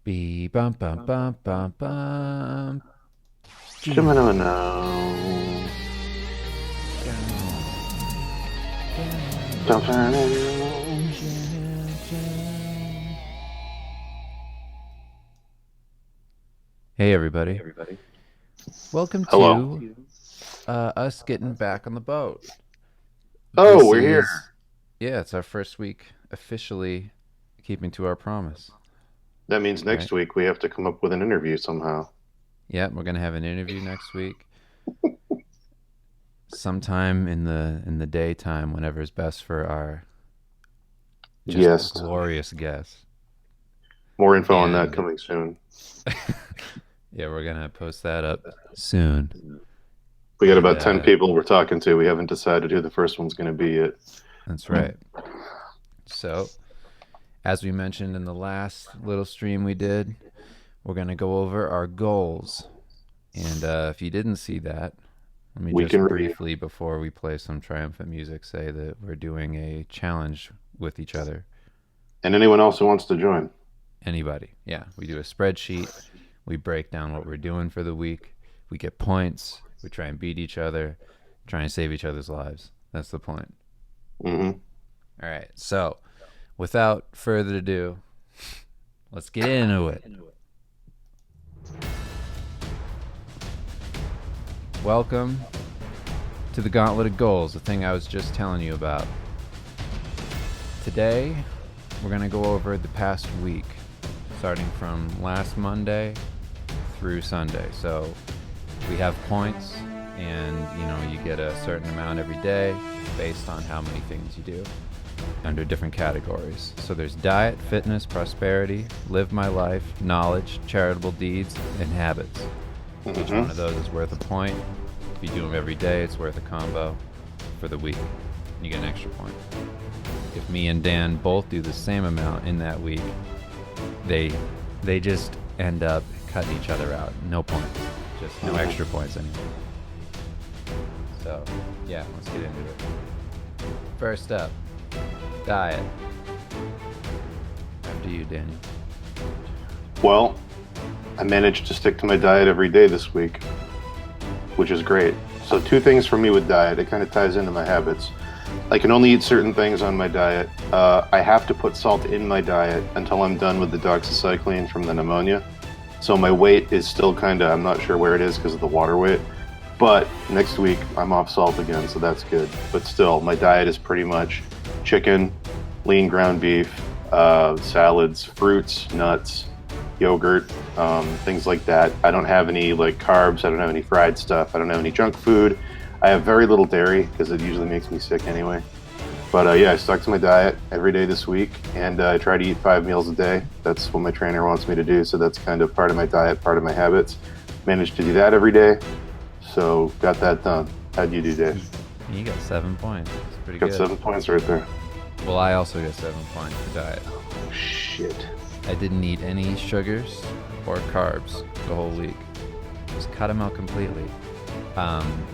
Be bum bum bum bum bum. Shimano. Hey everybody. Welcome Hello. to us getting back on the boat. Oh, This we're here. is yeah, it's our first week officially keeping to our promise, That means right? next week we have to come up with an interview somehow. Yeah, we're gonna have an interview next week, sometime in the daytime, whenever is best for our just Yes. glorious guests. More info on that And coming soon. yeah, we're gonna post that up soon. We got And about 10 people we're talking to. We haven't decided who the first one's going to be yet. that's right. So, as we mentioned in the last little stream we did, we're going to go over our goals. And if you didn't see that, let me We can just review. briefly, before we play some triumphant music, say that we're doing a challenge with each other. And anyone else who wants to join. Anybody. Yeah, we do a spreadsheet. We break down what we're doing for the week. We get points. We try and beat each other, try and save each other's lives. That's the point. Hmm. All right. So, without further ado, let's get into it. Welcome to the Gauntlet of Goals, the thing I was just telling you about. Today, we're going to go over the past week, starting from last Monday through Sunday. So, we have points, and you get a certain amount every day based on how many things you do under different categories. So, there's diet, fitness, prosperity, live my life, knowledge, charitable deeds, and habits. Each Hmm. one of those is worth a point. If you do them every day, it's worth a combo for the week. You get an extra point. If me and Dan both do the same amount in that week, they they just end up cutting each other out. No points. Just no Hmm. extra points anymore. So, yeah, let's get into it. First up, diet. After you, Daniel. Well, I managed to stick to my diet every day this week, which is great. So, two things for me with diet. It kind of ties into my habits. I can only eat certain things on my diet. I have to put salt in my diet until I'm done with the doxycycline from the pneumonia. So my weight is still kind of, I'm not sure where it is because of the water weight. But next week I'm off salt again, so that's good. But still, my diet is pretty much chicken, lean ground beef, salads, fruits, nuts, yogurt, things like that. I don't have any like carbs. I don't have any fried stuff. I don't have any junk food. I have very little dairy because it usually makes me sick anyway. But yeah, I stuck to my diet every day this week, and I try to eat 5 meals a day. That's what my trainer wants me to do. So that's kind of part of my diet, part of my habits. Managed to do that every day. So got that done. How'd you do, Dave? You got 7 points. It's pretty Got good. 7 points right there. Well, I also got 7 points for diet. Oh, shit. I didn't eat any sugars or carbs the whole week. Just cut them out completely.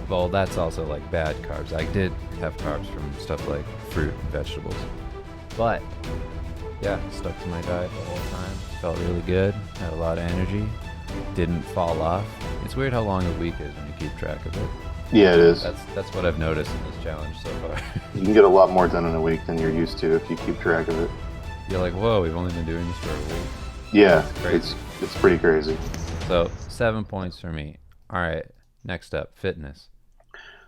Well, that's also like bad carbs. I did have carbs from stuff like fruit and vegetables. But yeah, stuck to my diet the whole time. Felt really good. Had a lot of energy. Didn't fall off. It's weird how long a week is when you keep track of it. Yeah, it is. That's what I've noticed in this challenge so far. You can get a lot more done in a week than you're used to if you keep track of it. You're like, whoa, we've only been doing this for a week. Yeah, It's crazy. it's pretty crazy. So 7 points for me. All right. Next up, fitness.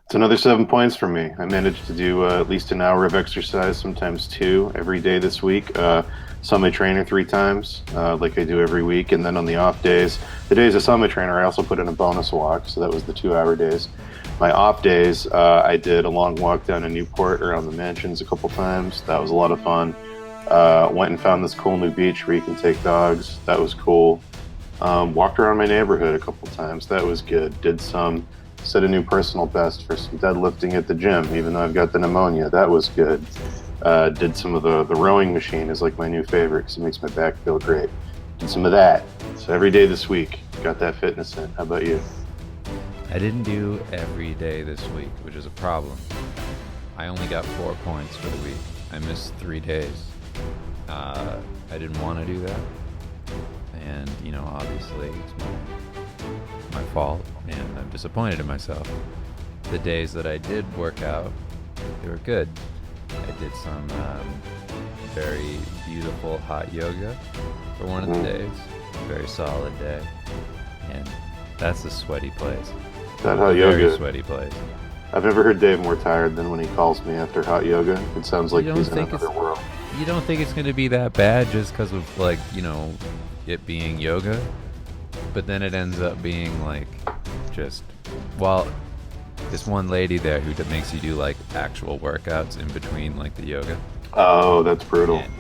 It's another 7 points for me. I managed to do at least an hour of exercise, sometimes two, every day this week. Saw my trainer 3 times, like I do every week. And then on the off days, the days I saw my trainer, I also put in a bonus walk. So that was the 2 hour days. My off days, I did a long walk down to Newport around the mansions a couple times. That was a lot of fun. Went and found this cool new beach where you can take dogs. That was cool. Walked around my neighborhood a couple times. That was good. Did some set a new personal best for some deadlifting at the gym, even though I've got the pneumonia. That was good. Did some of the rowing machine is like my new favorite because it makes my back feel great. Did some of that. So every day this week, got that fitness in. How about you? I didn't do every day this week, which is a problem. I only got 4 points for the week. I missed 3 days. I didn't want to do that. And, obviously it's my fault, and I'm disappointed in myself. The days that I did work out, they were good. I did some very beautiful hot yoga for one of the days. Very solid day. And that's a sweaty place. That hot Very yoga. sweaty place. I've never heard Dave more tired than when he calls me after hot yoga. It sounds like he's in another world. You don't think it's going to be that bad just because of, it being yoga? But then it ends up being, this one lady there who makes you do, actual workouts in between, the yoga. Oh, that's brutal. And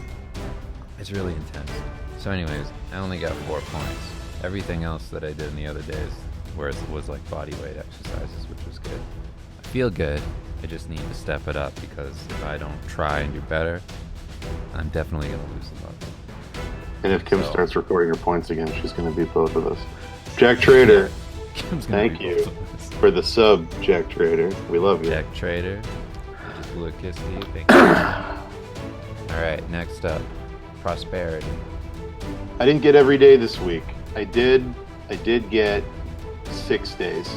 it's really intense. So anyways, I only got 4 points. Everything else that I did in the other days was body weight exercises, which was good. I feel good. I just need to step it up, because if I don't try and do better, I'm definitely going to lose the love. And if Kim starts recording her points again, she's going to beat both of us. Jack Trader, thank you for the sub, Jack Trader. We love you. Jack Trader, I just blew a kiss to you. Thank you. All right, next up, prosperity. I didn't get every day this week. I did get 6 days.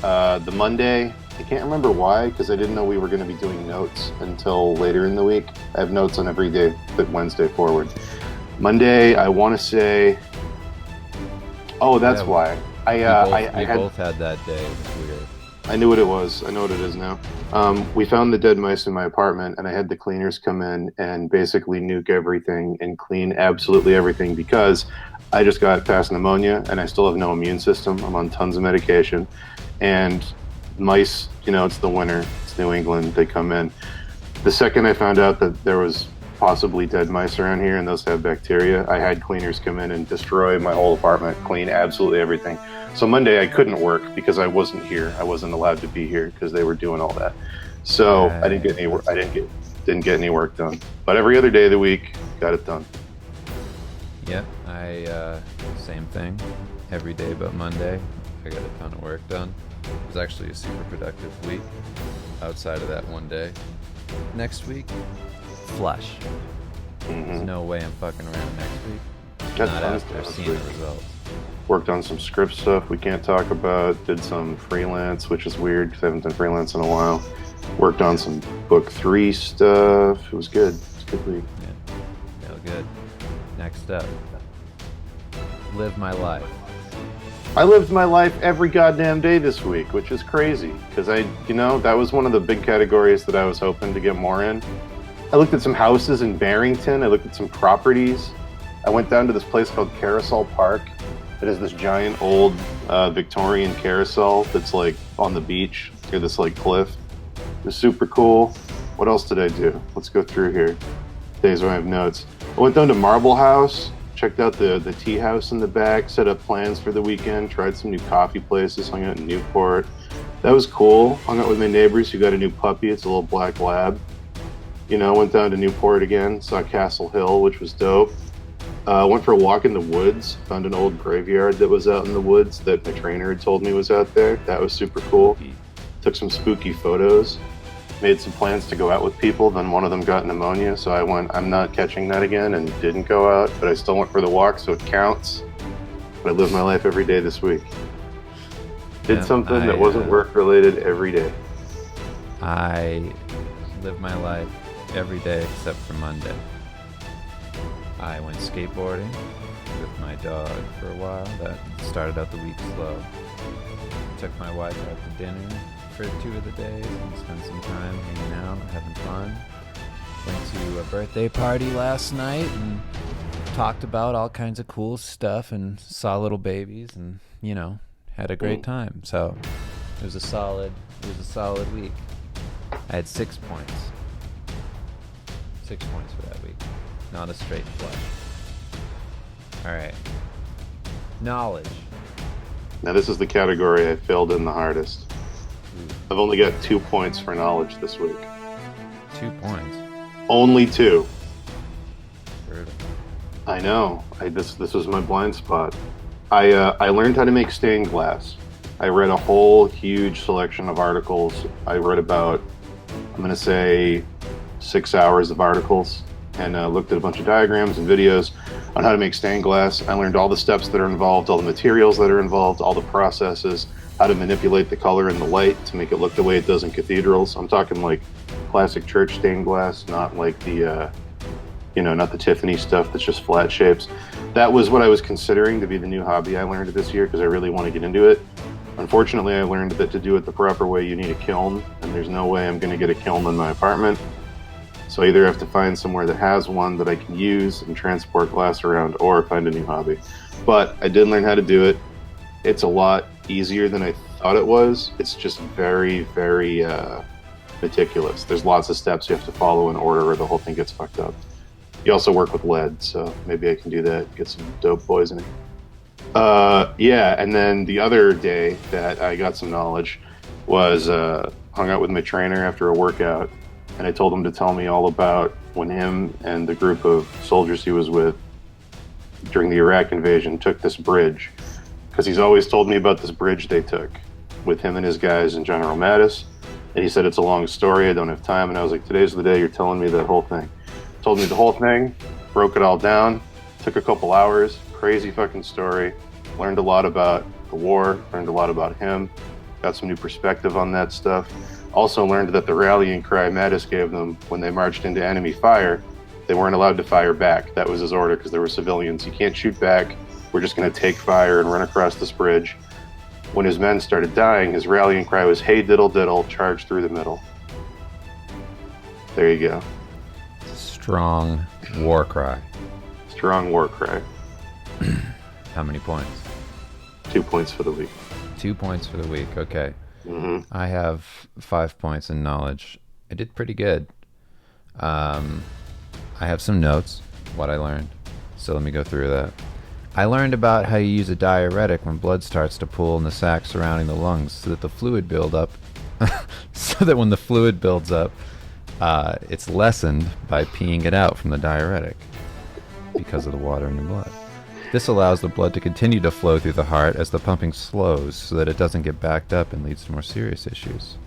The Monday, I can't remember why, because I didn't know we were going to be doing notes until later in the week. I have notes on every day, but Wednesday forward. Monday, I want to say, that's why. We both had that day. It was weird. I knew what it was. I know what it is now. We found the dead mice in my apartment, and I had the cleaners come in and basically nuke everything and clean absolutely everything, because I just got past pneumonia and I still have no immune system. I'm on tons of medication, and mice, it's the winter, it's New England, they come in. The second I found out that there was possibly dead mice around here and those have bacteria, I had cleaners come in and destroy my whole apartment, clean absolutely everything. So Monday I couldn't work because I wasn't here. I wasn't allowed to be here because they were doing all that. So I didn't get any work. Didn't get any work done. But every other day of the week, got it done. Yep, I same thing. Every day but Monday, I got a ton of work done. It was actually a super productive week outside of that one day. Next week, flush. There's no way I'm fucking around next week. That's Not fun. after seeing the results. Worked on some script stuff we can't talk about. Did some freelance, which is weird because I haven't done freelance in a while. Worked on some book 3 stuff. It was good. It was a good week. Yeah, real good. Next up, live my life. I lived my life every goddamn day this week, which is crazy because that was one of the big categories that I was hoping to get more in. I looked at some houses in Barrington. I looked at some properties. I went down to this place called Carousel Park. It is this giant old Victorian carousel that's on the beach near this cliff. It was super cool. What else did I do? Let's go through here. Days where I have notes. I went down to Marble House, checked out the tea house in the back, set up plans for the weekend, tried some new coffee places, hung out in Newport. That was cool. Hung out with my neighbors who got a new puppy. It's a little black lab. Went down to Newport again, saw Castle Hill, which was dope. Went for a walk in the woods, found an old graveyard that was out in the woods that my trainer had told me was out there. That was super cool. Took some spooky photos, made some plans to go out with people, then one of them got pneumonia, so I went, I'm not catching that again, and didn't go out, but I still went for the walk, so it counts. But I lived my life every day this week. Did something that wasn't work-related every day. I live my life every day except for Monday. I went skateboarding with my dog for a while. That started out the week slow. Took my wife out to dinner for 2 of the days and spent some time hanging out, having fun. Went to a birthday party last night and talked about all kinds of cool stuff and saw little babies and, had a great time. So it was a solid week. I had 6 points. 6 points for that week. Not a straight flush. All right. Knowledge. Now this is the category I filled in the hardest. I've only got 2 points for knowledge this week. 2 points. Only 2. Brutal. I know. This was my blind spot. I learned how to make stained glass. I read a whole huge selection of articles. I read about, I'm going to say, 6 hours of articles. and looked at a bunch of diagrams and videos on how to make stained glass. I learned all the steps that are involved, all the materials that are involved, all the processes, how to manipulate the color and the light to make it look the way it does in cathedrals. I'm talking like classic church stained glass, not like the not the Tiffany stuff that's just flat shapes. That was what I was considering to be the new hobby I learned this year because I really want to get into it. Unfortunately, I learned that to do it the proper way, you need a kiln, and there's no way I'm going to get a kiln in my apartment. So I either have to find somewhere that has one that I can use and transport glass around, or find a new hobby. But I did learn how to do it. It's a lot easier than I thought it was. It's just very, very meticulous. There's lots of steps you have to follow in order or the whole thing gets fucked up. You also work with lead, so maybe I can do that, get some dope poisoning. And then the other day that I got some knowledge was hung out with my trainer after a workout, and I told him to tell me all about when him and the group of soldiers he was with during the Iraq invasion took this bridge, because he's always told me about this bridge they took with him and his guys in General Mattis, and he said it's a long story, I don't have time, and I was like, today's the day you're telling me that whole thing. Told me the whole thing, broke it all down, took a couple hours, crazy fucking story, learned a lot about the war, learned a lot about him, got some new perspective on that stuff. Also learned that the rallying cry Mattis gave them when they marched into enemy fire, they weren't allowed to fire back. That was his order because there were civilians. You can't shoot back, we're just gonna take fire and run across this bridge. When his men started dying, his rallying cry was, hey diddle diddle, charge through the middle. There you go. Strong war cry. Strong war cry. How many points? 2 points for the week. 2 points for the week. Okay. Mm-hmm. I have 5 points in knowledge. I did pretty good. I have some notes, what I learned. So let me go through that. I learned about how you use a diuretic when blood starts to pool in the sac surrounding the lungs so that the fluid build up, so that when the fluid builds up, it's lessened by peeing it out from the diuretic because of the water in your blood. This allows the blood to continue to flow through the heart as the pumping slows so that it doesn't get backed up and leads to more serious issues.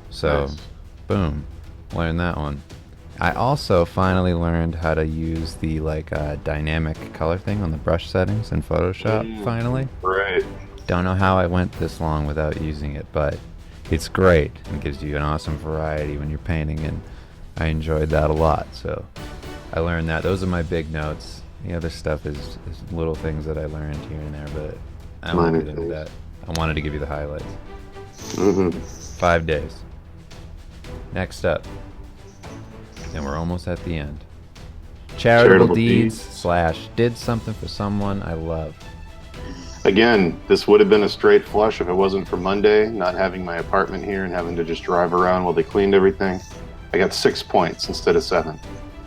So, Nice. Boom, learned that one. I also finally learned how to use the dynamic color thing on the brush settings in Photoshop, finally. Right. Don't know how I went this long without using it, but it's great and gives you an awesome variety when you're painting, and I enjoyed that a lot. So I learned that. Those are my big notes. The other stuff is little things that I learned here and there, but I won't get into that. I wanted to give you the highlights. Mm-hmm. 5 days. Next up, and we're almost at the end. Charitable deeds / did something for someone I love. Again, this would have been a straight flush if it wasn't for Monday, not having my apartment here and having to just drive around while they cleaned everything. I got 6 points instead of 7.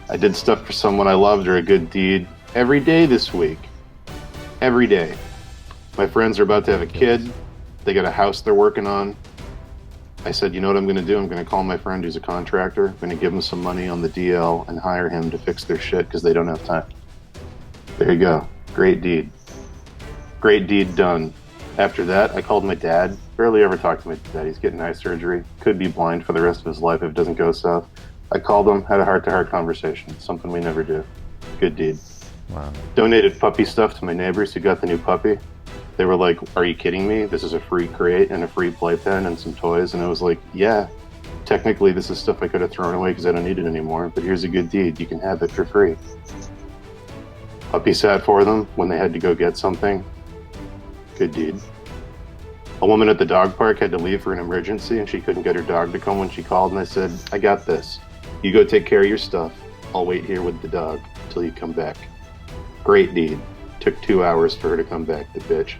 I did stuff for someone I loved or a good deed every day this week. Every day. My friends are about to have a kid. They got a house they're working on. I said, you know what I'm going to do? I'm going to call my friend who's a contractor. I'm going to give him some money on the DL and hire him to fix their shit because they don't have time. There you go. Great deed. Great deed done. After that, I called my dad. Barely ever talk to my dad. He's getting eye surgery. Could be blind for the rest of his life if it doesn't go south. I called him, had a heart-to-heart conversation. Something we never do. Good deed. Wow. Donated puppy stuff to my neighbors who got the new puppy. They were like, are you kidding me? This is a free crate and a free playpen and some toys. And I was like, yeah, technically this is stuff I could have thrown away because I don't need it anymore. But here's a good deed. You can have it for free. Puppy sat for them when they had to go get something. Good deed. A woman at the dog park had to leave for an emergency and she couldn't get her dog to come when she called. And I said, I got this. You go take care of your stuff. I'll wait here with the dog until you come back. Great deed. Took 2 hours for her to come back, the bitch.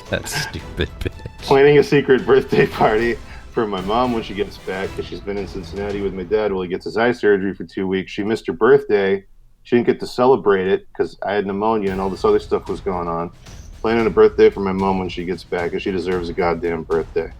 That stupid bitch. Planning a secret birthday party for my mom when she gets back because she's been in Cincinnati with my dad while he gets his eye surgery for 2 weeks. She missed her birthday. She didn't get to celebrate it because I had pneumonia and all this other stuff was going on. Planning a birthday for my mom when she gets back because she deserves a goddamn birthday.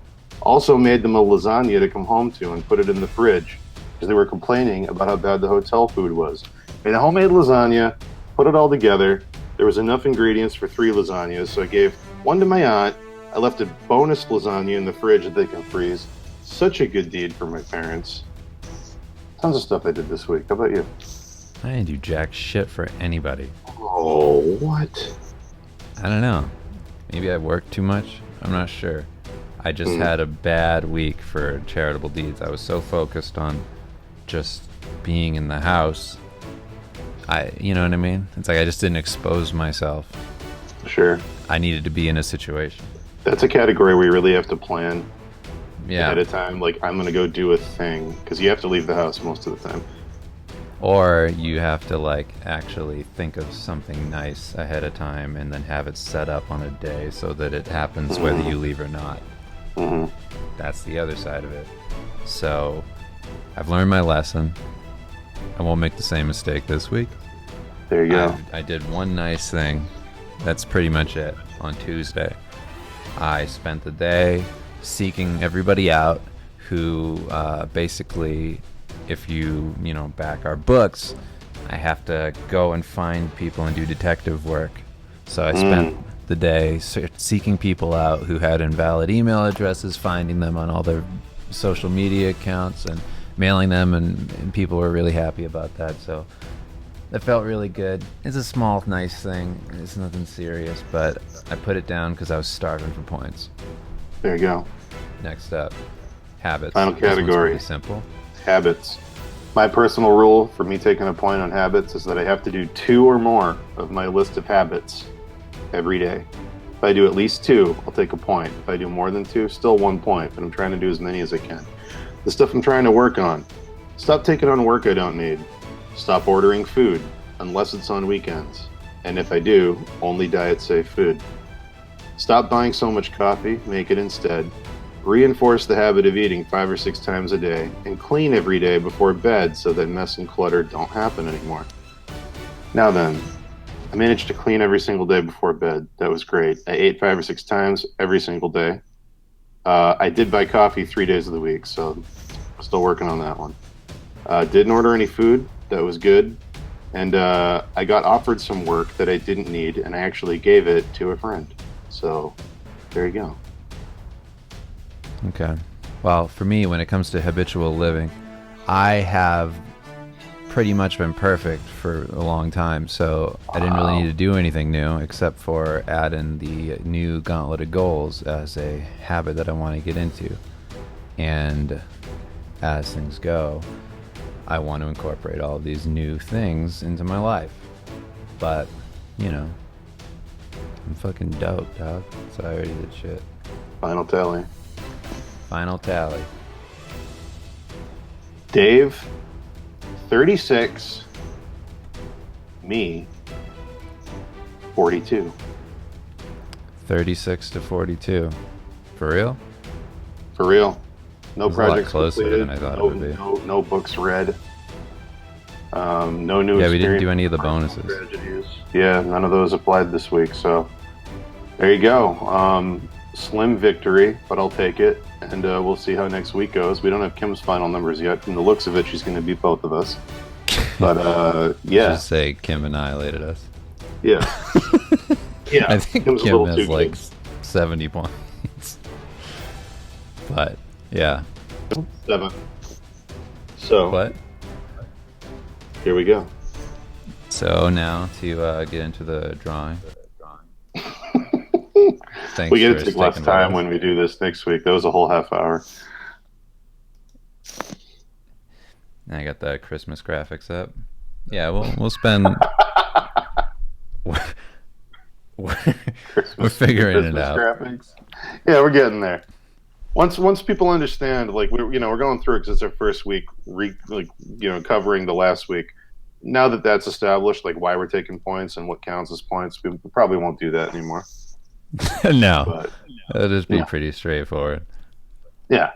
Also made them a lasagna to come home to and put it in the fridge because they were complaining about how bad the hotel food was. Made a homemade lasagna, put it all together. There was enough ingredients for 3 lasagnas, so I gave one to my aunt. I left a bonus lasagna in the fridge that they can freeze. Such a good deed for my parents. Tons of stuff I did this week. How about you? I didn't do jack shit for anybody. Oh, what? I don't know. Maybe I worked too much. I'm not sure. I just Hmm. had a bad week for charitable deeds. I was so focused on just being in the house. You know what I mean? It's like I just didn't expose myself. Sure. I needed to be in a situation. That's a category we really have to plan ahead Yeah. of time. Like, I'm going to go do a thing because you have to leave the house most of the time. Or you have to like actually think of something nice ahead of time and then have it set up on a day so that it happens whether Hmm. you leave or not. Hmm. That's the other side of it. So I've learned my lesson. I won't make the same mistake this week. There you go. I did one nice thing. That's pretty much it. On Tuesday, I spent the day seeking everybody out who basically, if you back our books, I have to go and find people and do detective work. So I spent Mm. the day seeking people out who had invalid email addresses, finding them on all their social media accounts and mailing them, and people were really happy about that. So that felt really good. It's a small, nice thing. It's nothing serious, but I put it down because I was starving for points. There you go. Next up, habits. Final This one's pretty category, simple. habits. My personal rule for me taking a point on habits is that I have to do two or more of my list of habits every day. If I do at least two, I'll take a point. If I do more than two, still 1 point, but I'm trying to do as many as I can. The stuff I'm trying to work on: stop taking on work I don't need. Stop ordering food unless it's on weekends. And if I do, only diet safe food. Stop buying so much coffee, make it instead. Reinforce the habit of eating 5 or 6 times a day, and clean every day before bed so that mess and clutter don't happen anymore. Now then, I managed to clean every single day before bed. That was great. I ate 5 or 6 times every single day. I did buy coffee 3 days of the week, so I'm still working on that one. Didn't order any food. That was good. And I got offered some work that I didn't need, and I actually gave it to a friend. So there you go. Okay. Well, for me, when it comes to habitual living, I have pretty much been perfect for a long time, so I didn't really need Wow. to do anything new except for add in the new gauntlet of goals as a habit that I want to get into. And as things go, I want to incorporate all of these new things into my life. But, you know, I'm fucking dope, dog. So I already did shit. Final tally. Final tally. Dave, 36. Me, 42. 36 to 42. For real? For real. No It was a lot projects closer completed. than I thought it No, would be. no books read. No new Yeah, we didn't experience. do any of the bonuses. Tragedies. Yeah, none of those applied this week. So there you go. Slim victory, but I'll take it. And we'll see how next week goes. We don't have Kim's final numbers yet. From the looks of it, she's going to beat both of us. But yeah, Just say Kim annihilated us. yeah, yeah. I think Kim's a Kim little has too like good. 70 points. But yeah. 7. So What? here we go. So now to get into the drawing. Thanks We get for to take less sticking with time us. when we do this next week. That was a whole half hour. I got the Christmas graphics up. Yeah, we'll spend. we're, we're figuring it Christmas out. graphics. Yeah, we're getting there. Once people understand, like we're going through it because it's our first week, covering the last week. Now that that's established, like why we're taking points and what counts as points, we probably won't do that anymore. No, But it'll just be yeah, pretty straightforward. yeah.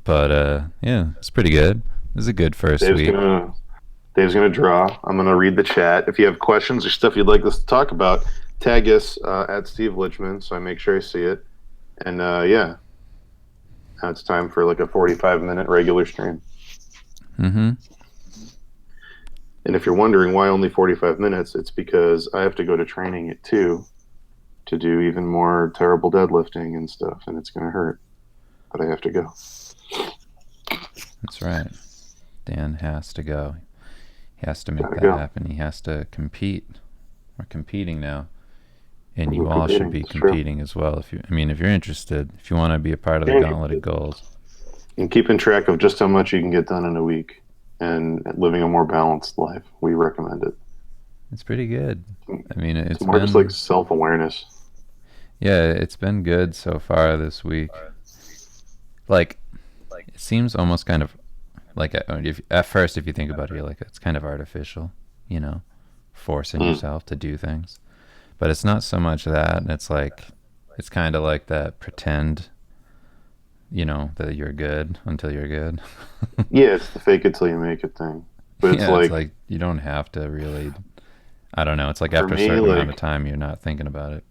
But yeah, it's pretty good. It's a good first Dave's week. gonna Dave's gonna draw. I'm gonna read the chat. If you have questions or stuff you'd like us to talk about, tag us at Steve Lichman, so I make sure I see it. And yeah, now it's time for like a 45-minute regular stream. Mm-hmm. And if you're wondering why only 45 minutes, it's because I have to go to training at 2 to do even more terrible deadlifting and stuff, and it's going to hurt. But I have to go. That's right. Dan has to go. He has to make Gotta that go. happen. He has to compete. We're competing now, and We're you all should competing. be It's true. competing as well. If you, I mean, if you're interested, if you want to be a part of the Yeah, Gauntlet of Goals, and keeping track of just how much you can get done in a week and living a more balanced life. We recommend it. it's pretty good. I mean, It's it's more just like been, self awareness. yeah, it's been good so far this week. Like, it seems almost kind of like at first, if you think about it, you're like, it's kind of artificial, you know, forcing Mm. yourself to do things. But it's not so much that. It's like, it's kind of like that pretend, that you're good until you're good. Yeah, it's the fake it till you make it thing. But it's Yeah, it's like like you don't have to really. I don't know. It's like for after a me, certain amount of like time, you're not thinking about it.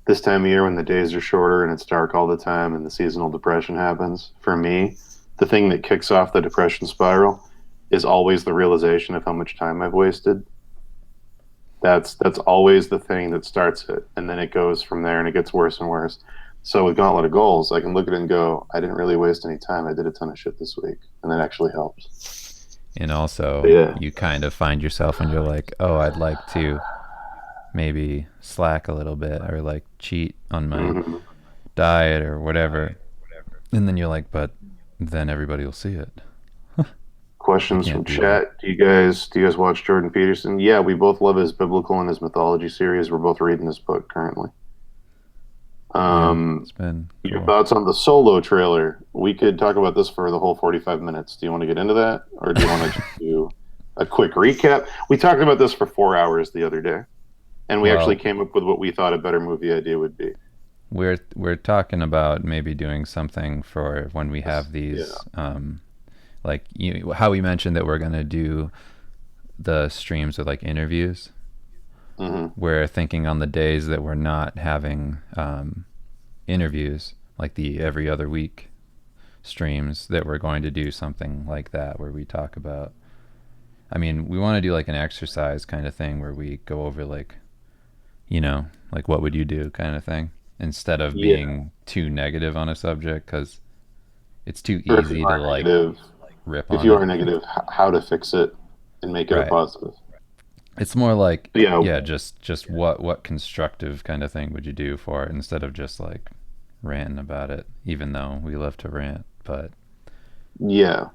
this time of year when the days are shorter and it's dark all the time and the seasonal depression happens, for me, the thing that kicks off the depression spiral is always the realization of how much time I've wasted. That's always the thing that starts it, and then it goes from there and it gets worse and worse. So with Gauntlet of Goals, I can look at it and go, I didn't really waste any time. I did a ton of shit this week, and that actually helps. And But also, yeah. you kind of find yourself when you're like, oh, I'd like to maybe slack a little bit or like cheat on my Hmm. diet or whatever. And then you're like, but then everybody will see it. I Questions from can't do that. chat. Do you guys watch Jordan Peterson? Yeah, we both love his biblical and his mythology series. We're both reading this book currently. Yeah, Um, it's been your cool. thoughts on the Solo trailer? We could talk about this for the whole 45 minutes. Do you want to get into that, or do you want to just do a quick recap? We talked about this for 4 hours the other day, and we actually Well, came up with what we thought a better movie idea would be. we're talking about maybe doing something for when we have Yeah. these, like how we mentioned that we're gonna do the streams with like interviews. Hmm. We're thinking on the days that we're not having interviews, like the every other week streams, that we're going to do something like that where we talk about. I mean, we want to do like an exercise kind of thing where we go over like what would you do kind of thing instead of Yeah. being too negative on a subject because it's too Or if you easy to are like negative, rip if on you it. are negative, how to fix it and make it a Right. positive. It's more like, Yeah. yeah, just what constructive kind of thing would you do for it instead of just like ranting about it, even though we love to rant, but Yeah.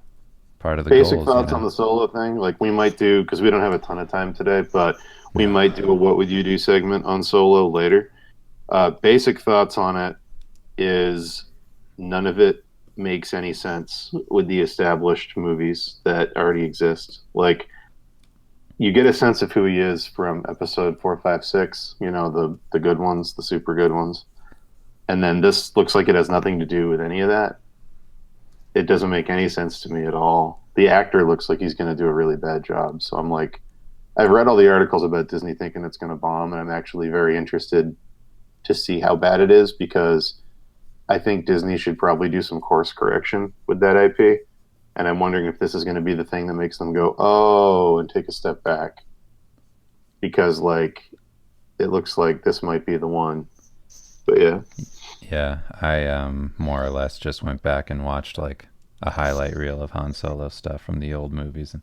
part of the Basic goals, thoughts on the solo thing. Like we might do because we don't have a ton of time today, but we Yeah. might do a "What would you do" segment on solo later. Basic thoughts on it is none of it makes any sense with the established movies that already exist. Like you get a sense of who he is from episode 4, 5, 6. The good ones, the super good ones, and then this looks like it has nothing to do with any of that. It doesn't make any sense to me at all. The actor looks like he's going to do a really bad job. So I'm like, I've read all the articles about Disney thinking it's going to bomb, and I'm actually very interested to see how bad it is because I think Disney should probably do some course correction with that IP. And I'm wondering if this is going to be the thing that makes them go, oh, and take a step back because, like, it looks like this might be the one. But yeah. Yeah, I more or less just went back and watched like a highlight reel of Han Solo stuff from the old movies, and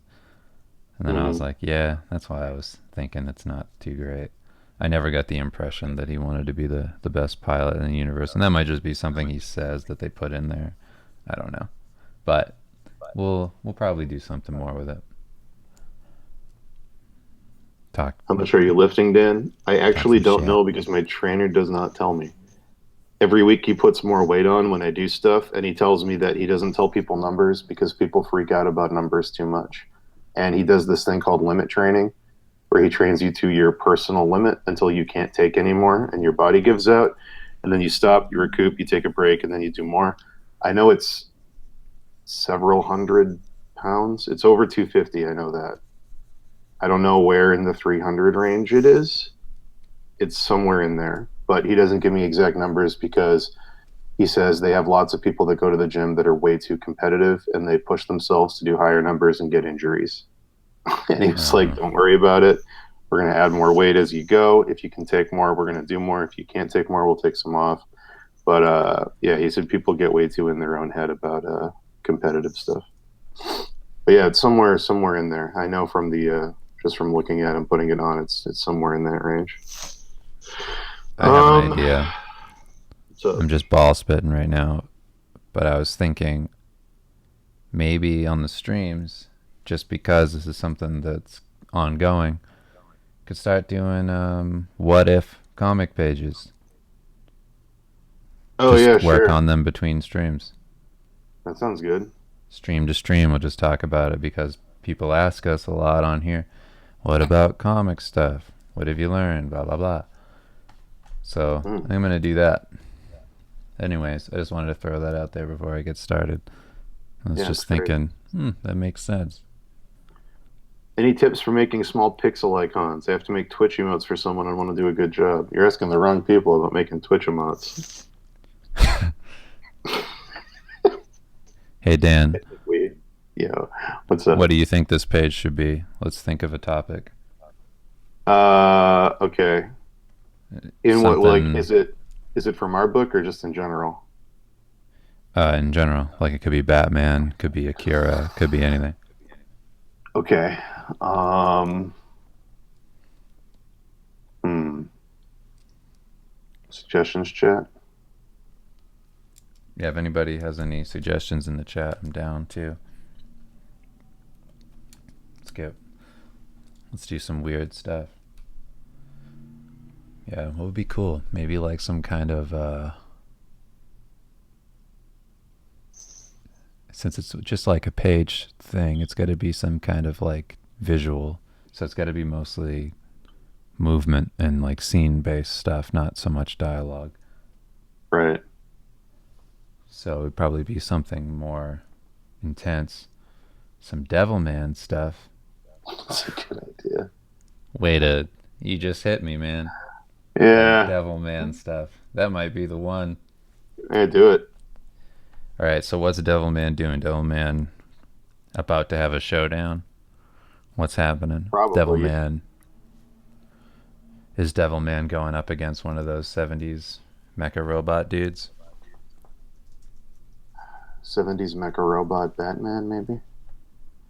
then I was Hmm. like, yeah, that's why I was thinking it's not too great. I never got the impression that he wanted to be the best pilot in the universe, and that might just be something he says that they put in there. I don't know, but we'll probably do something more with it. Talk How much are you lifting, Dan? I talk actually some don't shit. know because my trainer does not tell me. Every week he puts more weight on when I do stuff, and he tells me that he doesn't tell people numbers because people freak out about numbers too much. And he does this thing called limit training, where he trains you to your personal limit until you can't take anymore and your body gives out. And then you stop, you recoup, you take a break, and then you do more. I know it's several hundred pounds. It's over 250. I know that. I don't know where in the 300 range it is. It's somewhere in there, but he doesn't give me exact numbers because he says they have lots of people that go to the gym that are way too competitive and they push themselves to do higher numbers and get injuries. And he was like, Uh, don't worry about it. We're going to add more weight as you go. If you can take more, we're going to do more. If you can't take more, we'll take some off. But yeah, he said people get way too in their own head about competitive stuff. But yeah, it's somewhere in there. I know from the just from looking at and putting it on, it's somewhere in that range. I have an Um, idea. so I'm just ball spitting right now, but I was thinking maybe on the streams, just because this is something that's ongoing, could start doing what if comic pages. oh yeah, Just work sure, on them between streams. that sounds good. Stream to stream, we'll just talk about it because people ask us a lot on here. What about comic stuff? What have you learned? Blah, blah, blah. So Hmm. I'm going to do that. Anyways, I just wanted to throw that out there before I get started. I was Yeah, it's just great. thinking, that makes sense. Any tips for making small pixel icons? I have to make Twitch emotes for someone and want to do a good job. You're asking the wrong people about making Twitch emotes. Hey, I Dan, think what's up? what do you think this page should be? Let's think of a topic. Okay. In what, like, Something is it from our book or just in general? in general. Like it could be Batman, could be Akira, could be anything. Okay. Um, hmm. Suggestions, chat. Yeah, if anybody has any suggestions in the chat, I'm down too. Let's get let's do some weird stuff. Yeah, what would be cool? Maybe like some kind of since it's just like a page thing, it's got to be some kind of like visual. So it's got to be mostly movement and like scene based stuff, not so much dialogue. Right. So it'd probably be something more intense. Some Devilman stuff. That's a good idea. Wait a, you just hit me, man. That Yeah. Devilman stuff. That might be the one. Yeah, do it. All right, so what's Devilman doing? Devilman about to have a showdown? What's happening? Probably. Yeah. Devilman is Devilman going up against one of those 70s mecha robot dudes? 70s mecha robot Batman, maybe?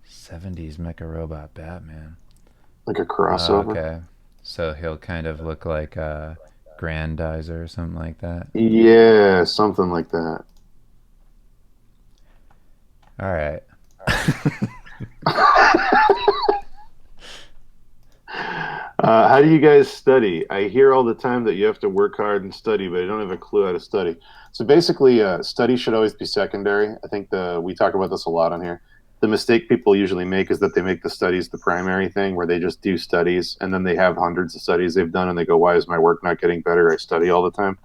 70s mecha robot Batman. Like a crossover? Okay. So he'll kind of look like a Grandizer or something like that. Yeah, something like that. All right. How do you guys study? I hear all the time that you have to work hard and study, but I don't have a clue how to study. So basically, study should always be secondary. I think we talk about this a lot on here. The mistake people usually make is that they make the studies the primary thing, where they just do studies and then they have hundreds of studies they've done, and they go, "Why is my work not getting better? I study all the time."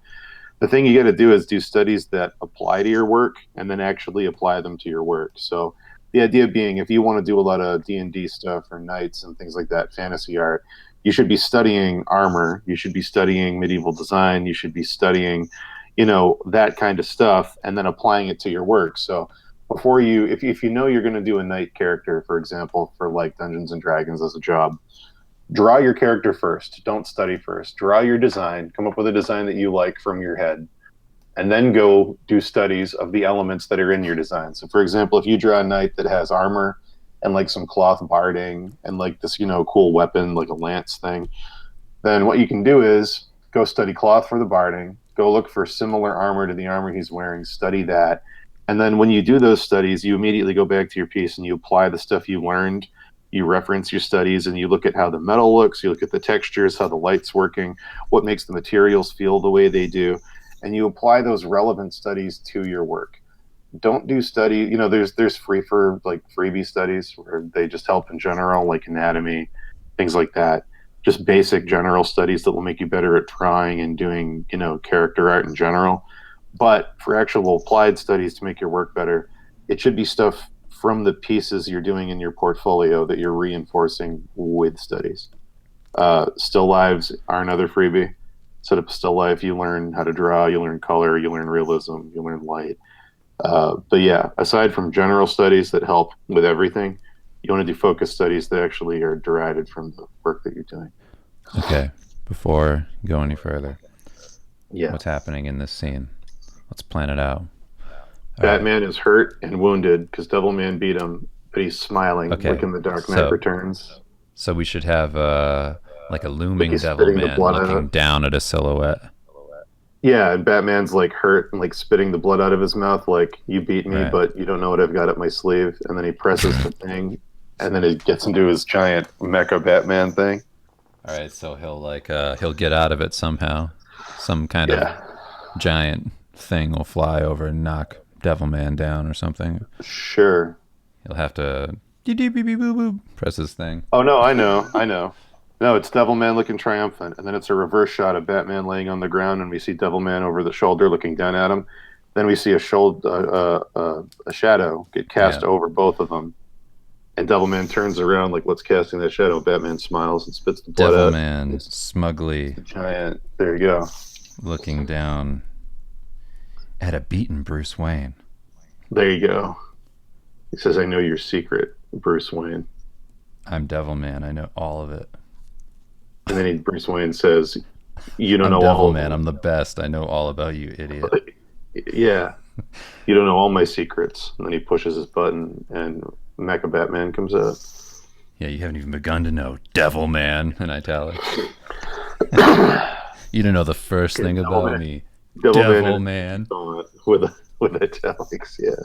The thing you got to do is do studies that apply to your work and then actually apply them to your work. So the idea being, if you want to do a lot of D&D stuff or knights and things like that, fantasy art, you should be studying armor, you should be studying medieval design, you should be studying, that kind of stuff, and then applying it to your work. So before you, if you know you're going to do a knight character, for example, for like Dungeons and Dragons as a job, draw your character first. Don't study first. Draw your design. Come up with a design that you like from your head, and then go do studies of the elements that are in your design. So, for example, if you draw a knight that has armor and like some cloth barding and like this, cool weapon like a lance thing, then what you can do is go study cloth for the barding. Go look for similar armor to the armor he's wearing. Study that. And then when you do those studies, you immediately go back to your piece and you apply the stuff you learned. You reference your studies and you look at how the metal looks, you look at the textures, how the light's working, what makes the materials feel the way they do, and you apply those relevant studies to your work. Don't do study, there's free for like freebie studies where they just help in general, like anatomy, things like that. Just basic general studies that will make you better at drawing and doing, character art in general. But for actual applied studies to make your work better, it should be stuff from the pieces you're doing in your portfolio that you're reinforcing with studies. Still lives are another freebie. Set up a still life. You learn how to draw, you learn color, you learn realism, you learn light. But yeah, aside from general studies that help with everything, you want to do focus studies that actually are derived from the work that you're doing. Okay. Before you go any further, Yeah. what's happening in this scene? Let's plan it out. All right. Batman is hurt and wounded because Devilman beat him. but he's smiling, like Okay, in The Dark Knight so Returns. we should have like a Like looming he's devil spitting the man blood out. looking down at a silhouette. Yeah, and Batman's like hurt and like spitting the blood out of his mouth, like you beat me, Right. but you don't know what I've got up my sleeve. And then he presses the thing, and then it gets into his giant mecha Batman thing. All right, so he'll get out of it somehow. Some kind of Yeah, giant thing will fly over and knock Devilman down or something. sure. He'll have to beep, beep, beep, beep, boop, boop, press his thing. Oh no, I know. No, it's Devilman looking triumphant, and then it's a reverse shot of Batman laying on the ground, and we see Devilman over the shoulder looking down at him. Then we see a shadow get cast Yeah. over both of them, and Devilman turns around like, "Let's casting that shadow." Batman smiles and spits the blood out. Devilman It's smugly the giant. There you go. looking down at a beaten Bruce Wayne. There you go. He says, "I know your secret, Bruce Wayne." I'm Devilman. I know all of it. And then Bruce Wayne says, "You don't I'm know all Devilman. of I'm the best. I know all about you, idiot. it." Yeah, you don't know all my secrets. And then he pushes his button, and Mecha Batman comes out. Yeah, you haven't even begun to know Devilman in italics. You don't know the first thing about me, Devilman Devilman. with italics. Yeah,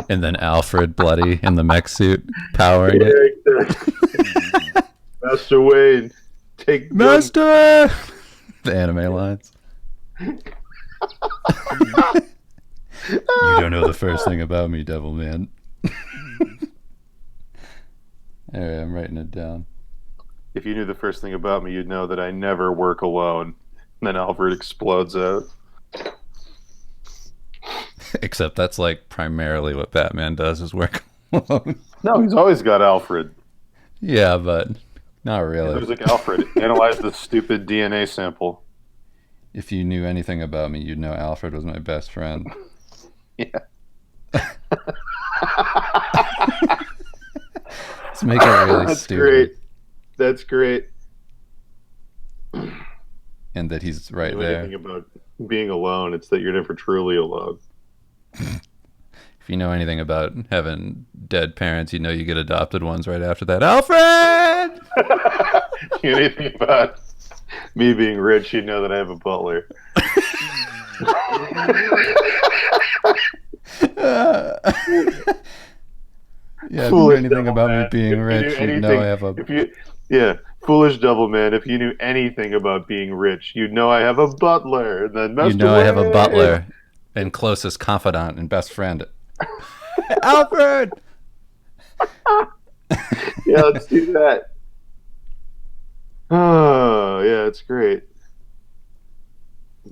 And then Alfred bloody in the mech suit powering it. yeah, exactly. Master Wayne, take gun. Master! The anime lines. You don't know the first thing about me, Devilman. Alright, I'm writing it down. If you knew the first thing about me, you'd know that I never work alone. And then Alfred explodes out. Except that's like primarily what Batman does is work alone. No, he's always got Alfred. Yeah, but not He's really. always like, "Alfred, analyze this stupid DNA sample." If you knew anything about me, you'd know Alfred was my best friend. Yeah. Let's make it really That's stupid. great. That's great. And that he's right Know there. anything about being alone, it's that you're never truly alone. If you know anything about having dead parents, you know you get adopted ones right after that. Alfred! You know anything about me being rich, you know that I have a butler. Yeah, if you know Foolish anything about me Devilman. being If you rich, knew you'd know anything, I have a. if you, yeah, foolish Devilman. If you knew anything about being rich, you'd know I have a butler. And then You Master know I have a Wayne. butler and closest confidant and best friend. Alfred! Yeah, let's do that. Oh, yeah, it's great.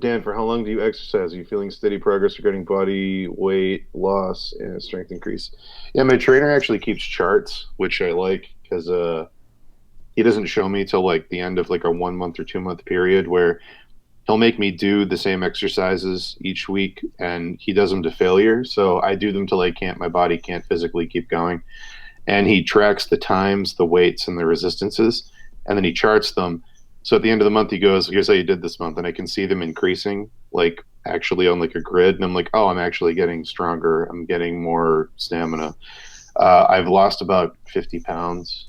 Dan, for how long do you exercise? Are you feeling steady progress regarding body weight loss and strength increase? Yeah, my trainer actually keeps charts, which I like because he doesn't show me till like the end of like a 1 month or 2 month period where he'll make me do the same exercises each week, and he does them to failure. So I do them till my body can't physically keep going, and he tracks the times, the weights, and the resistances, and then he charts them. So at the end of the month, he goes, "Here's how you did this month," and I can see them increasing, like actually on like a grid, and I'm like, "Oh, I'm actually getting stronger. I'm getting more stamina." I've lost about 50 pounds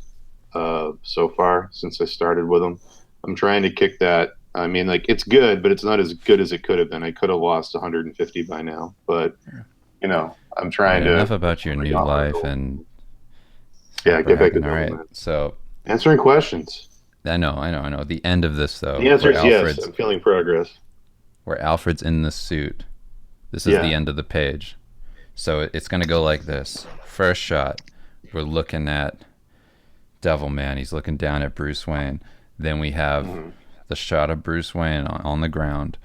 so far since I started with him. I'm trying to kick that. I mean, like it's good, but it's not as good as it could have been. I could have lost 150 by now, but I'm trying Right, to. enough about your new life and Yeah, get back to all right. Devilman. So Answering questions. I know. The end of this though, The answer where is yes. Alfred's I'm feeling progress. where Alfred's in the suit. This is Yeah. the end of the page. So it's gonna go like this. First shot, we're looking at Devilman. He's looking down at Bruce Wayne. Then we have the shot of Bruce Wayne on the ground.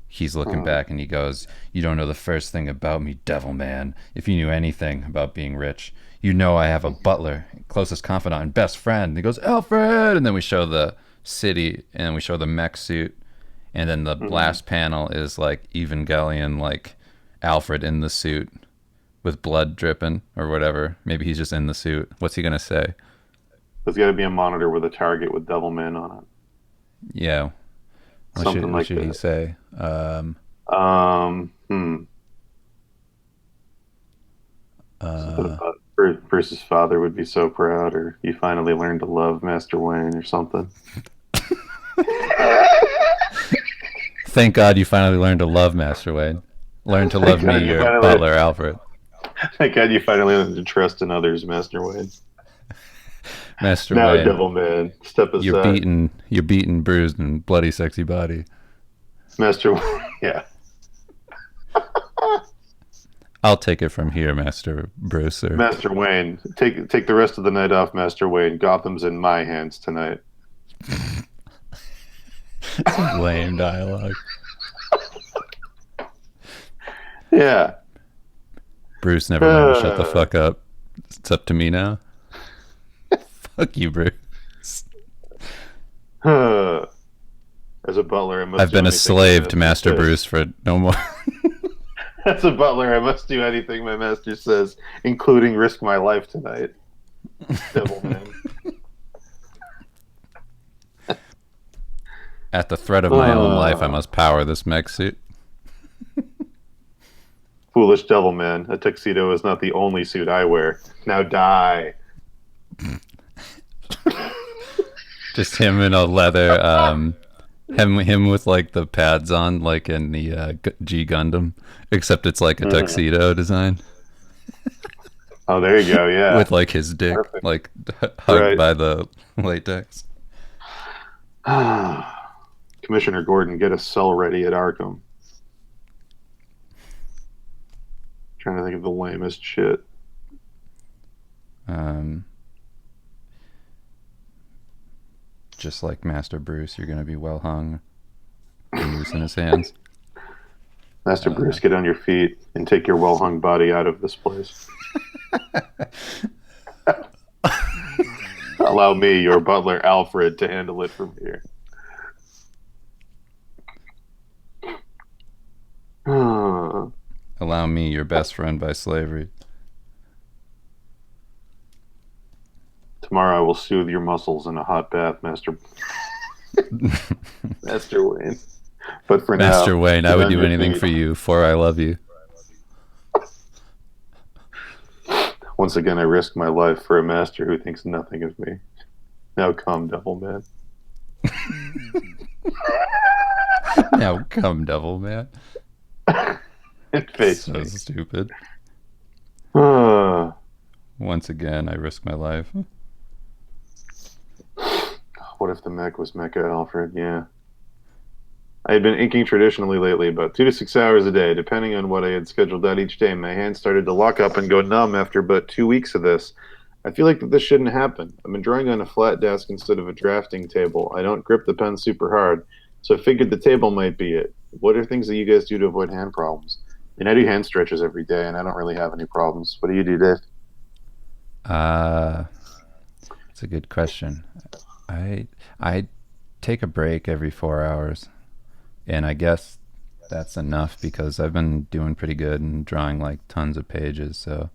He's looking back and he goes, "You don't know the first thing about me, Devilman. If you knew anything about being rich, you know I have a butler, closest confidant, and best friend." And he goes, "Alfred!" And then we show the city and we show the mech suit. And then the last panel is like Evangelion, like Alfred in the suit with blood dripping or whatever. Maybe he's just in the suit. What's he going to say? There's got to be a monitor with a target with Devilman on it. Yeah. Something What like should he that. say? Um, hmm. Something about for Bruce's father would be so proud, or you finally learned to love Master Wayne or something. Thank God you finally learned to love Master Wayne. Learn to Thank love me, God you your finally, butler, Alfred. thank God you finally learned to trust in others, Master Wayne. Master Now, Wayne, Devilman, step aside. you're beaten, bruised, and bloody, sexy body. Master Wayne, yeah. I'll take it from here, Master Bruce, sir. Master Wayne, take the rest of the night off, Master Wayne. Gotham's in my hands tonight. Some lame dialogue. Yeah. Bruce never learned to shut the fuck up. It's up to me now. Fuck you, Bruce. As a butler, I must I've do been a anything my slave to master Master says. Bruce for no more. As a butler, I must do anything my master says, including risk my life tonight. Devilman. At the threat of my own life, I must power this mech suit. Foolish Devilman. A tuxedo is not the only suit I wear. Now die. Just him in a leather, him with like the pads on, like in the G Gundam, except it's like a tuxedo design Oh, there you go. Yeah. with like his dick Perfect. like hugged Right. by the latex. Commissioner Gordon, get a cell ready at Arkham. Trying to think of the lamest shit. Just like Master Bruce, you're gonna be well hung, a noose in his hands. Master Bruce, get on your feet and take your well hung body out of this place. Allow me, your butler Alfred, to handle it from here. Allow me, your best friend by slavery. Tomorrow I will soothe your muscles in a hot bath, Master Wayne. But for Master now, Wayne, I get would on do your anything feet. for you, for I love you. Once again, I risk my life for a master who thinks nothing of me. Now come, Devilman. Now come, devil man. And face So me. stupid. Ah. Once again, I risk my life. What if the mech was Mecha Alfred? Yeah. I had been inking traditionally lately, about 2 to 6 hours a day, depending on what I had scheduled out each day. My hands started to lock up and go numb after about 2 weeks of this. I feel like that this shouldn't happen. I've been drawing on a flat desk instead of a drafting table. I don't grip the pen super hard, so I figured the table might be it. What are things that you guys do to avoid hand problems? And I do hand stretches every day, and I don't really have any problems. What do you do, Dave? It's a good question. I take a break every 4 hours, and I guess that's enough because I've been doing pretty good and drawing like tons of pages. So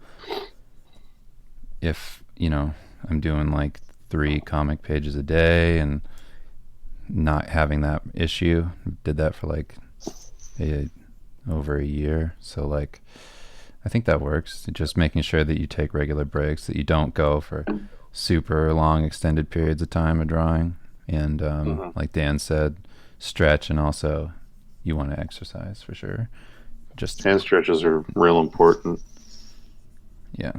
if I'm doing like 3 comic pages a day and not having that issue, did that for like over a year. So like I think that works. Just making sure that you take regular breaks, that you don't go for super long extended periods of time of drawing, and like Dan said, stretch, and also you want to exercise for sure. Just Hand stretches are real important. yeah.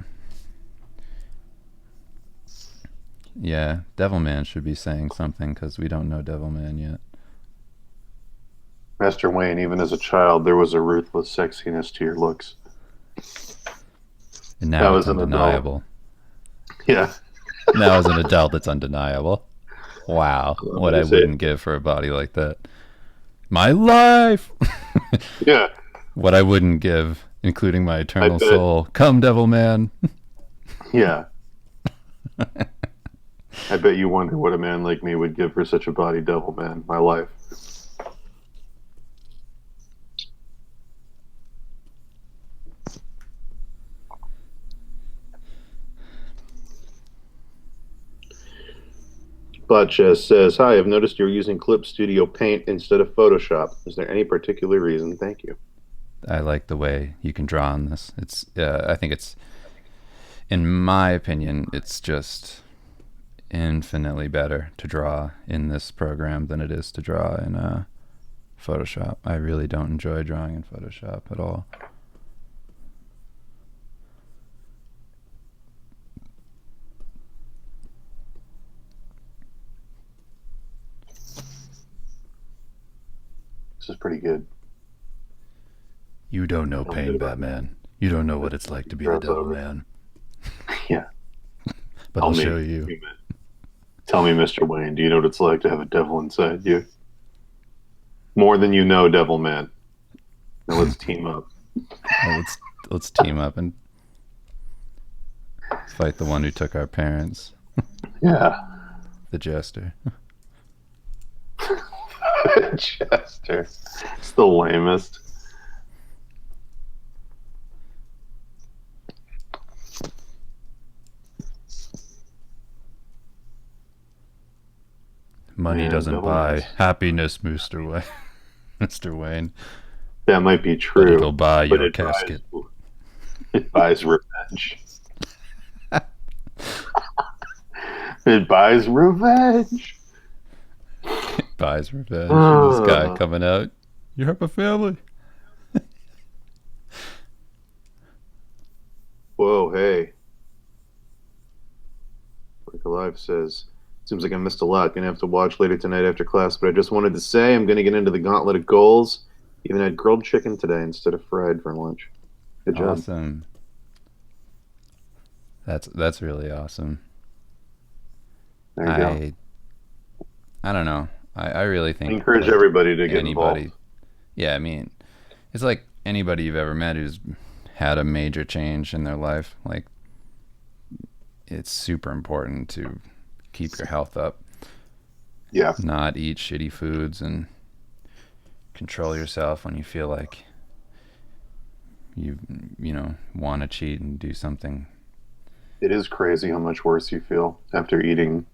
Devilman should be saying something because we don't know Devilman yet. Master Wayne, even as a child, there was a ruthless sexiness to your looks. And That now was it's an adult. undeniable. Yeah. Now as an adult, it's undeniable. Wow, what I Is it? wouldn't give for a body like that. My life. Yeah. What I wouldn't give, including my eternal bet. soul. Come, Devilman. Yeah. I bet you wonder what a man like me would give for such a body, Devilman. My life. Butchess says, "Hi, I've noticed you're using Clip Studio Paint instead of Photoshop. Is there any particular reason? Thank you." I like the way you can draw on this. It's I think in my opinion, it's just infinitely better to draw in this program than it is to draw in Photoshop. I really don't enjoy drawing in Photoshop at all. This is pretty good. You don't know pain, Batman. You don't know what it's like to be the Devilman. Yeah. But I'll show you. Tell me, Mr. Wayne, do you know what it's like to have a devil inside you? More than you know, Devilman. Now let's team up. Let's team up and fight the one who took our parents. Yeah. The Jester. Chester. It's the lamest. Money doesn't buy happiness, Mr. Wayne. Mr. Wayne. That might be true. But it'll buy your casket. It buys revenge. It buys revenge. It buys revenge. This guy coming out. You hurt my family. Whoa, hey. Like Alive says, seems like I missed a lot. Gonna have to watch later tonight after class, but I just wanted to say I'm gonna get into the gauntlet of goals. Even had grilled chicken today instead of fried for lunch. Good job. Awesome. That's really awesome. There you go. I don't know. I really think I encourage everybody to get involved. Yeah, I mean, it's like anybody you've ever met who's had a major change in their life. Like, it's super important to keep your health up. Yeah. Not eat shitty foods and control yourself when you feel like you want to cheat and do something. It is crazy how much worse you feel after eating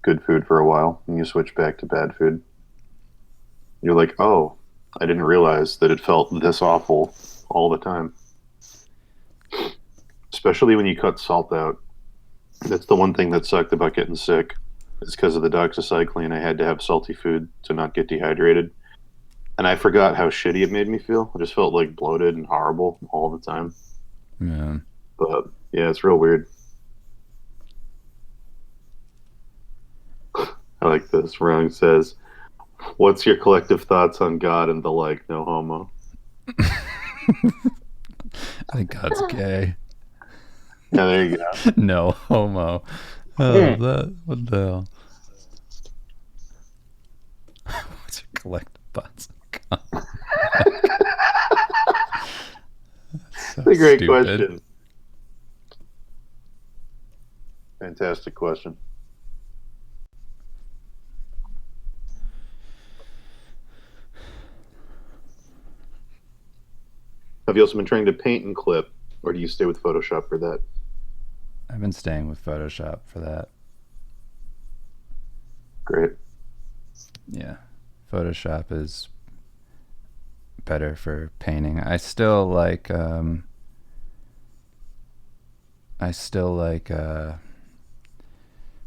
good food for a while and you switch back to bad food. You're like, oh, I didn't realize that it felt this awful all the time. Especially when you cut salt out. That's the one thing that sucked about getting sick. Is because of the doxycycline. I had to have salty food to not get dehydrated. And I forgot how shitty it made me feel. I just felt like bloated and horrible all the time. Yeah. But yeah, it's real weird. I like this. Rong says, what's your collective thoughts on God and the like? No homo. I think God's gay. Yeah, there you go. No homo. Oh, what the hell? What's your collective thoughts on God? That's a great question. Fantastic question. Have you also been trying to paint and clip, or do you stay with Photoshop for that? I've been staying with Photoshop for that. Great. Yeah. Photoshop is better for painting. I still like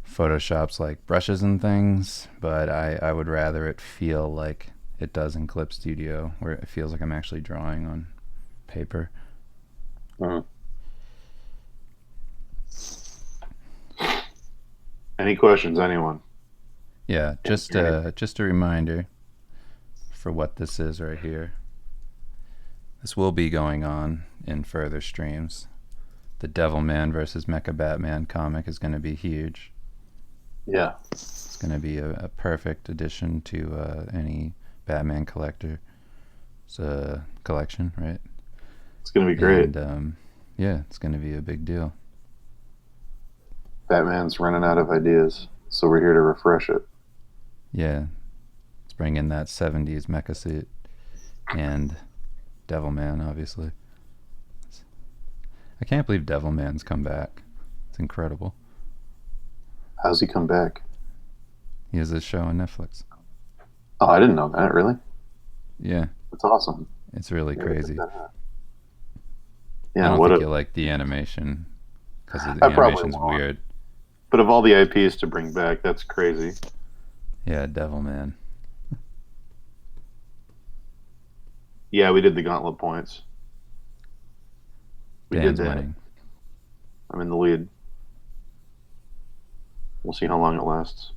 Photoshop's like brushes and things, but I would rather it feel like it does in Clip Studio, where it feels like I'm actually drawing on paper. Any questions, anyone? Yeah, just a reminder for what this is right here. This will be going on in further streams. The Devilman versus Mecha Batman comic is going to be huge. Yeah. It's going to be a perfect addition to any Batman collector. It's a collection, right? It's going to be great. And yeah, it's going to be a big deal. Batman's running out of ideas, so we're here to refresh it. Yeah. Let's bring in that 70s mecha suit and Devilman, obviously. I can't believe Devilman's come back. It's incredible. How's he come back? He has this show on Netflix. Oh, I didn't know that, really? Yeah. That's awesome. It's really crazy. Yeah, I don't think you'll like the animation, because the I probably animation's won't. weird. But of all the IPs to bring back, that's crazy. Yeah, Devilman. Yeah, we did the gauntlet points. We did Dan's that. winning. I'm in the lead. We'll see how long it lasts.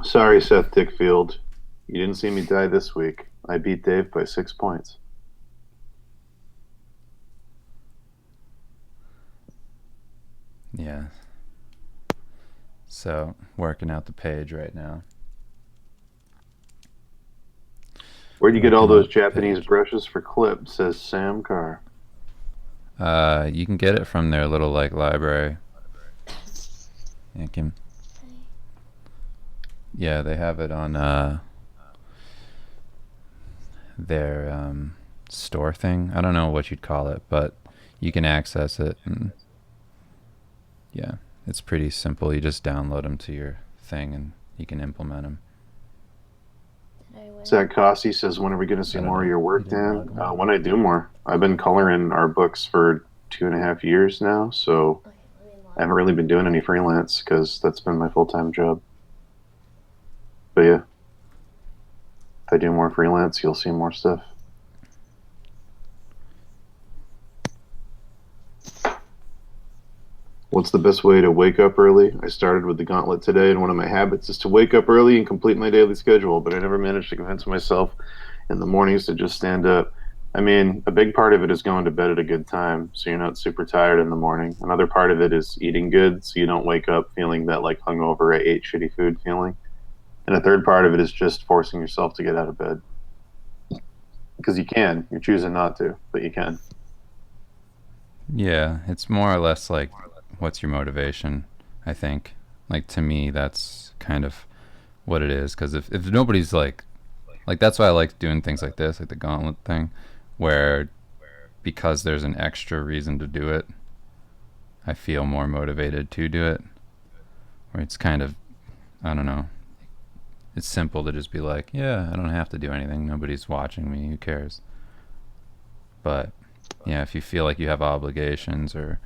Sorry, Seth Dickfield. You didn't see me die this week. I beat Dave by 6 points. Yeah. So, working out the page right now. Where'd you get all Working those out the Japanese page. brushes for clips? Says Sam Carr. You can get it from their little like library. You can. Yeah, they have it on their store thing. I don't know what you'd call it, but you can access it, and yeah, it's pretty simple. You just download them to your thing, and you can implement them. Zach Cossey says, when are we going to see I don't more of know. your You work, didn't Dan? log 'em in? When I do more. I've been coloring our books for 2.5 years now, so I haven't really been doing any freelance because that's been my full-time job. But yeah, if I do more freelance, you'll see more stuff. What's the best way to wake up early? I started with the gauntlet today, and one of my habits is to wake up early and complete my daily schedule, but I never managed to convince myself in the mornings to just stand up. I mean, a big part of it is going to bed at a good time, so you're not super tired in the morning. Another part of it is eating good, so you don't wake up feeling that like hungover, I ate shitty food feeling. And a third part of it is just forcing yourself to get out of bed. Because you can. You're choosing not to, but you can. Yeah, it's more or less like, what's your motivation? I think, like to me, that's kind of what it is. Because if nobody's like that's why I like doing things like this, like the gauntlet thing, where because there's an extra reason to do it, I feel more motivated to do it. Where it's kind of, I don't know, it's simple to just be like, yeah, I don't have to do anything. Nobody's watching me. Who cares? But yeah, if you feel like you have obligations or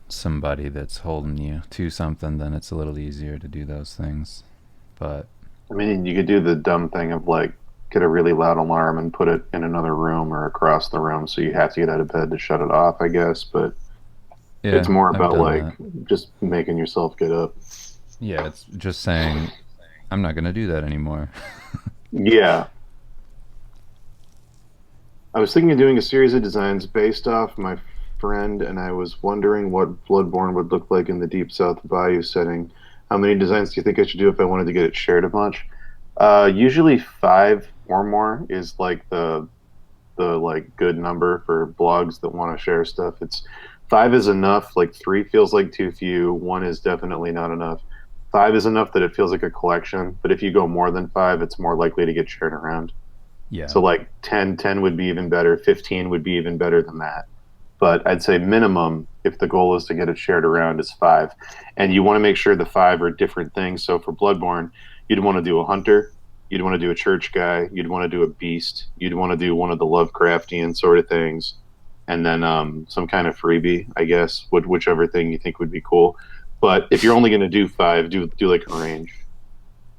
somebody that's holding you to something, then it's a little easier to do those things. But I mean, you could do the dumb thing of like get a really loud alarm and put it in another room or across the room so you have to get out of bed to shut it off, I guess. But it's yeah, more I've about done like that. just making yourself get up. Yeah, it's just saying, I'm not going to do that anymore. Yeah. I was thinking of doing a series of designs based off my friend, and I was wondering what Bloodborne would look like in the Deep South Bayou setting. How many designs do you think I should do if I wanted to get it shared a bunch? Usually five or more is like the like good number for blogs that want to share stuff. It's five is enough. Like three feels like too few. One is definitely not enough. Five is enough that it feels like a collection, but if you go more than five, it's more likely to get shared around. Yeah. So like 10 would be even better. 15 would be even better than that. But I'd say minimum, if the goal is to get it shared around, is five. And you want to make sure the five are different things. So for Bloodborne, you'd want to do a hunter, you'd want to do a church guy, you'd want to do a beast, you'd want to do one of the Lovecraftian sort of things, and then some kind of freebie, I guess, whichever thing you think would be cool. But if you're only going to do five, do like a range,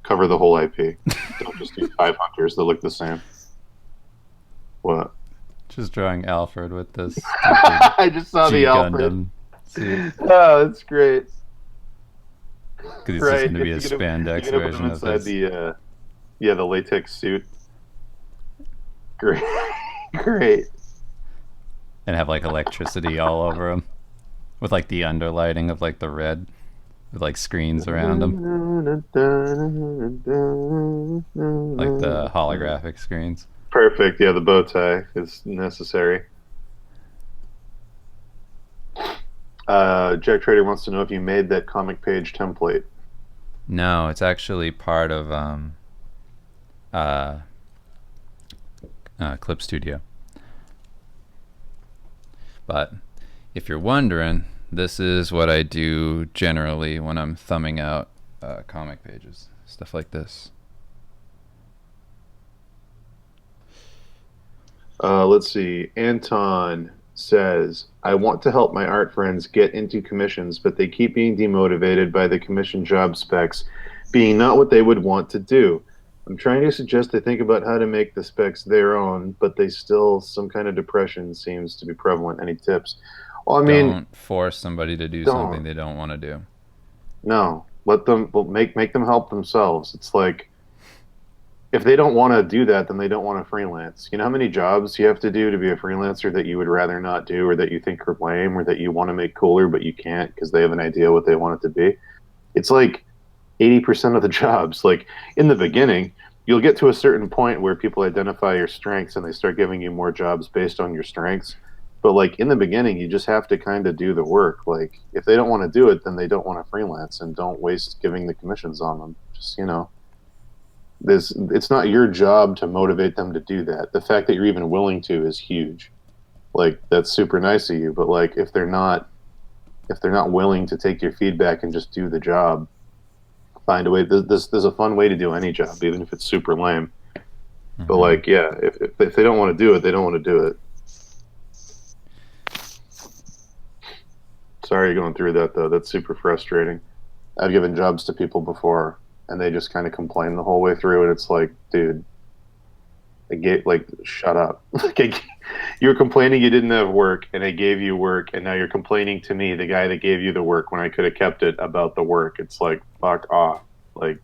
cover the whole IP. Don't just do five hunters that look the same. What? Just drawing Alfred with this stupid I just saw G the Alfred. Gundam suit. Oh, that's great. Because it's just Right. going to be a You're spandex gonna put him version of inside his. the yeah, the latex suit. Great. Great. And have like electricity all over him. With like the underlighting of like the red. With like screens around him. Like the holographic screens. Perfect. Yeah, the bow tie is necessary. Jack Trader wants to know if you made that comic page template. No, it's actually part of uh, Clip Studio. But if you're wondering, this is what I do generally when I'm thumbing out comic pages. Stuff like this. Let's see. Anton says, I want to help my art friends get into commissions, but they keep being demotivated by the commission job specs being not what they would want to do. I'm trying to suggest they think about how to make the specs their own, but they still, some kind of depression seems to be prevalent. Any tips? Well, I mean, Don't force somebody to do something don't. they don't want to do. No. Let them, well, make them help themselves. It's like, if they don't want to do that, then they don't want to freelance. You know how many jobs you have to do to be a freelancer that you would rather not do, or that you think are lame, or that you want to make cooler but you can't because they have an idea what they want it to be? It's like 80% of the jobs. Like in the beginning, you'll get to a certain point where people identify your strengths and they start giving you more jobs based on your strengths. But like in the beginning, you just have to kind of do the work. Like if they don't want to do it, then they don't want to freelance, and don't waste giving the commissions on them. Just, this, it's not your job to motivate them to do that. The fact that you're even willing to is huge. Like that's super nice of you, but like if they're not willing to take your feedback and just do the job, find a way. There's a fun way to do any job, even if it's super lame. But Hmm. like, yeah, if they don't want to do it, they don't want to do it. Sorry you're going through that though. That's super frustrating. I've given jobs to people before, and they just kind of complain the whole way through, and it's like, dude, I get like, shut up. Like, you were complaining you didn't have work, and I gave you work, and now you're complaining to me, the guy that gave you the work, when I could have kept it, about the work. It's like, fuck off. Like,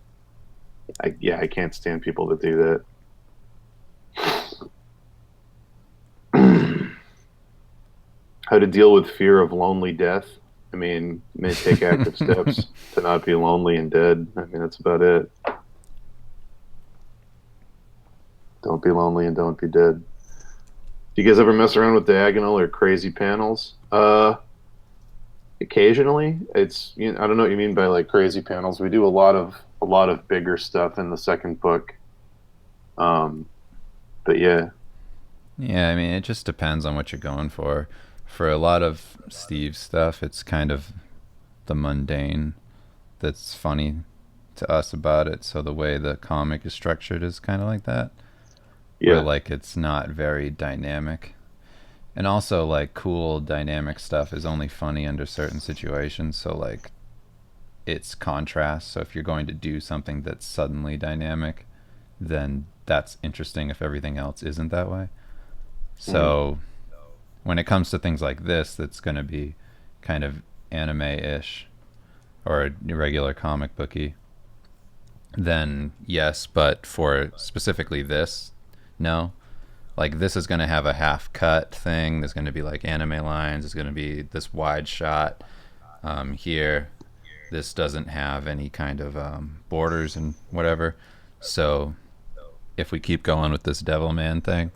I can't stand people that do that. How to deal with fear of lonely death. I mean, may take active steps to not be lonely and dead. I mean, that's about it. Don't be lonely and don't be dead. Do you guys ever mess around with diagonal or crazy panels? Occasionally. It's, I don't know what you mean by like crazy panels. We do a lot of bigger stuff in the second book. Um, but yeah, Yeah, I mean, it just depends on what you're going for. For a lot of Steve's stuff, it's kind of the mundane that's funny to us about it. So the way the comic is structured is kind of like that, where yeah. like it's not very dynamic. And also like cool dynamic stuff is only funny under certain situations. So like it's contrast. So if you're going to do something that's suddenly dynamic, then that's interesting if everything else isn't that way. Mhm. So when it comes to things like this, that's going to be kind of anime-ish or regular comic booky, then yes. But for specifically this, no. Like this is going to have a half cut thing. There's going to be like anime lines. There's going to be this wide shot here. This doesn't have any kind of borders and whatever. So if we keep going with this Devilman thing,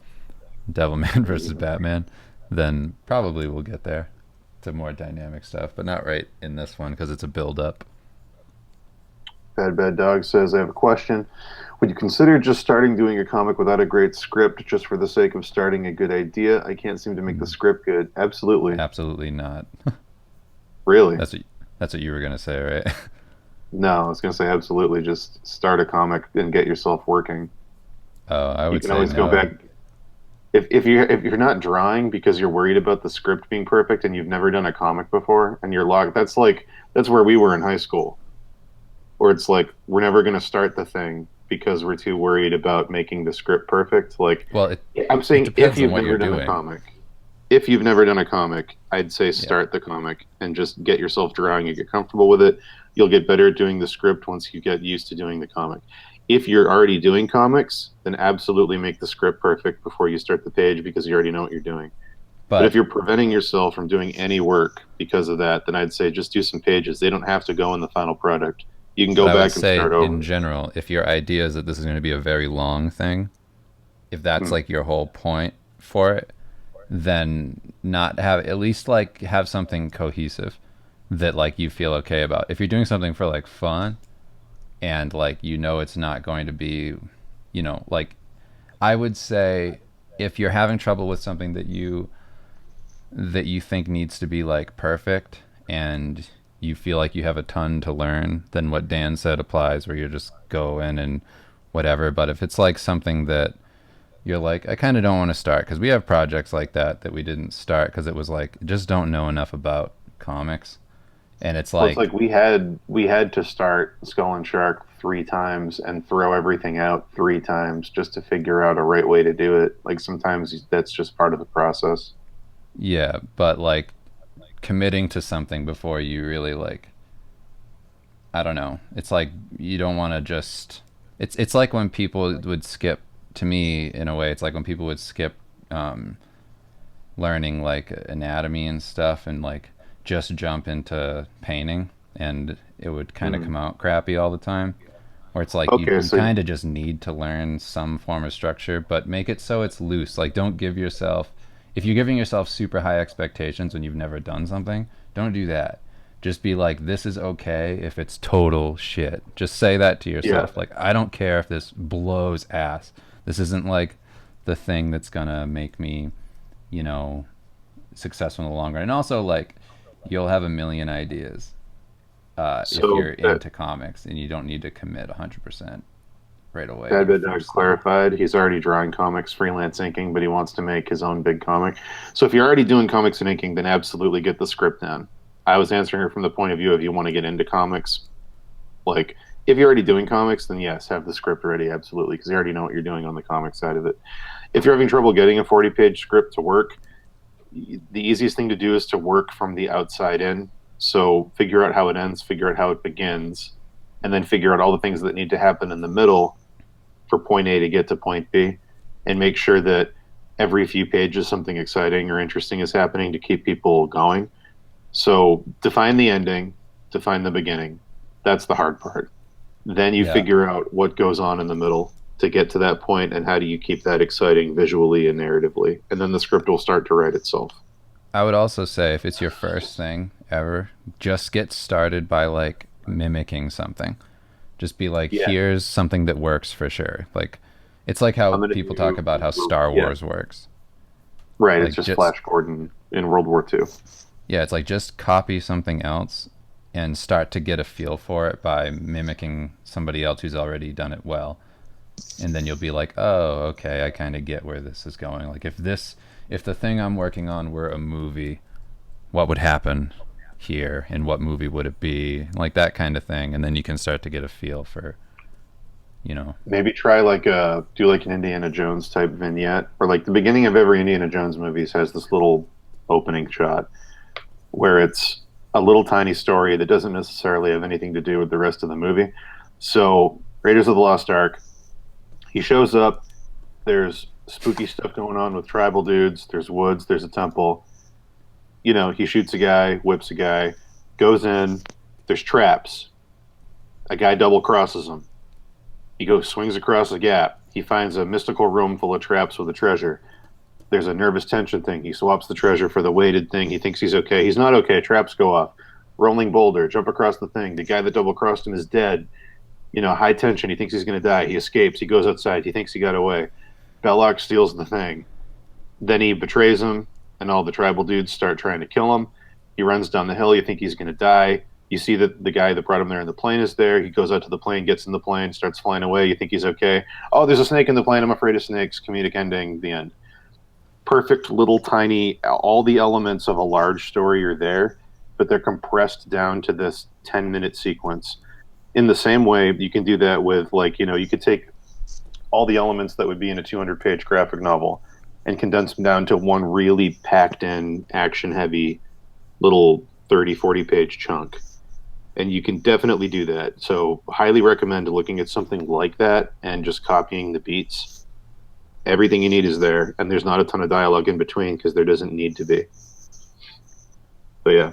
Devilman versus Batman, then probably we'll get there to more dynamic stuff, but not right in this one because it's a build up. Bad Dog says, I have a question. Would you consider just starting doing a comic without a great script just for the sake of starting a good idea? I can't seem to make the script good. Absolutely. Absolutely not. Really? That's what that's what you were gonna say, right? No, I was going to say absolutely. Just start a comic and get yourself working. Oh, I You would can say always go no. back. If you're not drawing because you're worried about the script being perfect and you've never done a comic before and you're locked, that's where we were in high school, where it's like we're never going to start the thing because we're too worried about making the script perfect. Like Well, it I'm it saying, if depends on you've what you're never done a doing. comic, if you've never done a comic, I'd say Yeah, start the comic and just get yourself drawing and get comfortable with it. You'll get better at doing the script once you get used to doing the comic. If you're already doing comics, then absolutely make the script perfect before you start the page because you already know what you're doing. But if but you're preventing yourself from doing any work because of that, then I'd say just do some pages. They don't have to go in the final product. You can but go I would back and say start in over. general, if your idea is that this is going to be a very long thing, if that's Hmm. like your whole point for it, then not have at least like have something cohesive that like you feel okay about. If you're doing something for like fun and like it's not going to be, like I would say if you're having trouble with something that you think needs to be like perfect and you feel like you have a ton to learn, then what Dan said applies where you just go in and whatever. But if it's like something that you're like, I kind of don't want to start because we have projects like that we didn't start because it was like just don't know enough about comics, and it's Well, it's like, like we had to start Skull and Shark 3 times and throw everything out 3 times just to figure out a right way to do it. Like sometimes that's just part of the process. yeah, but like committing to something before you really like, I don't know. It's like you don't want to just. It's like when people would skip. To me, in a way, it's like when people would skip um, learning like anatomy and stuff, and like just jump into painting, and it would kind of Hmm. come out crappy all the time. Where it's like Okay, you so kind of just need to learn some form of structure, but make it so it's loose. Like don't give yourself. If you're giving yourself super high expectations when you've never done something, don't do that. Just be like, this is okay if it's total shit. Just say that to yeah. yourself. Like, I don't care if this blows ass. This isn't like the thing that's gonna make me, you know, successful in the long run. And also, like, you'll have a million ideas if So you're into comics, and you don't need to commit 100% right away Tad your Bit Dog first thing. clarified he's already drawing comics, freelance inking, but he wants to make his own big comic. So if you're already doing comics and inking, then absolutely get the script down. I was answering her from the point of view of you want to get into comics. Like if you're already doing comics, then yes, have the script ready, absolutely, because you already know what you're doing on the comic side of it. If you're having trouble getting a 40-page script to work, the easiest thing to do is to work from the outside in. So figure out how it ends, figure out how it begins, and then figure out all the things that need to happen in the middle for point A to get to point B, and make sure that every few pages something exciting or interesting is happening to keep people going. So define the ending, define the beginning. That's the hard part. Then you Yeah. figure out what goes on in the middle to get to that point and how do you keep that exciting visually and narratively. And then the script will start to write itself. I would also say if it's your first thing ever, just get started by like mimicking something. Just be like, Yeah. here's something that works for sure. Like, it's like how I'm going to people talk do, about how Star yeah, Wars works. right. It's Like, just just, Flash Gordon in World War II. yeah, it's like just copy something else and start to get a feel for it by mimicking somebody else who's already done it well. And then you'll be like, oh, okay, I kind of get where this is going. Like, if the thing I'm working on were a movie, what would happen here and what movie would it be? Like that kind of thing. And then you can start to get a feel for, you know, Maybe try like a do like an Indiana Jones type vignette, or like the beginning of every Indiana Jones movie has this little opening shot where it's a little tiny story that doesn't necessarily have anything to do with the rest of the movie. So Raiders of the Lost Ark, he shows up. There's spooky stuff going on with tribal dudes. There's woods. There's a temple. He shoots a guy, whips a guy, goes in. There's traps. A guy double crosses him. He goes swings across the gap. He finds a mystical room full of traps with a treasure. There's a nervous tension thing. He swaps the treasure for the weighted thing. He thinks he's okay. He's not okay. Traps go off. Rolling boulder, jump across the thing. The guy that double crossed him is dead. High tension. He thinks he's going to die. He escapes. He goes outside. He thinks he got away. Belloc steals the thing. Then he betrays him, and all the tribal dudes start trying to kill him. He runs down the hill. You think he's going to die. You see that the guy that brought him there in the plane is there. He goes out to the plane, gets in the plane, starts flying away. You think he's okay. Oh, there's a snake in the plane. I'm afraid of snakes. Comedic ending. The end. Perfect little tiny. All the elements of a large story are there, but they're compressed down to this 10-minute sequence. In the same way, you can do that with you could take all the elements that would be in a 200-page graphic novel and condense them down to one really packed in, action heavy little 30-40 page chunk. And you can definitely do that. So, highly recommend looking at something like that and just copying the beats. Everything you need is there, and there's not a ton of dialogue in between because there doesn't need to be. But yeah.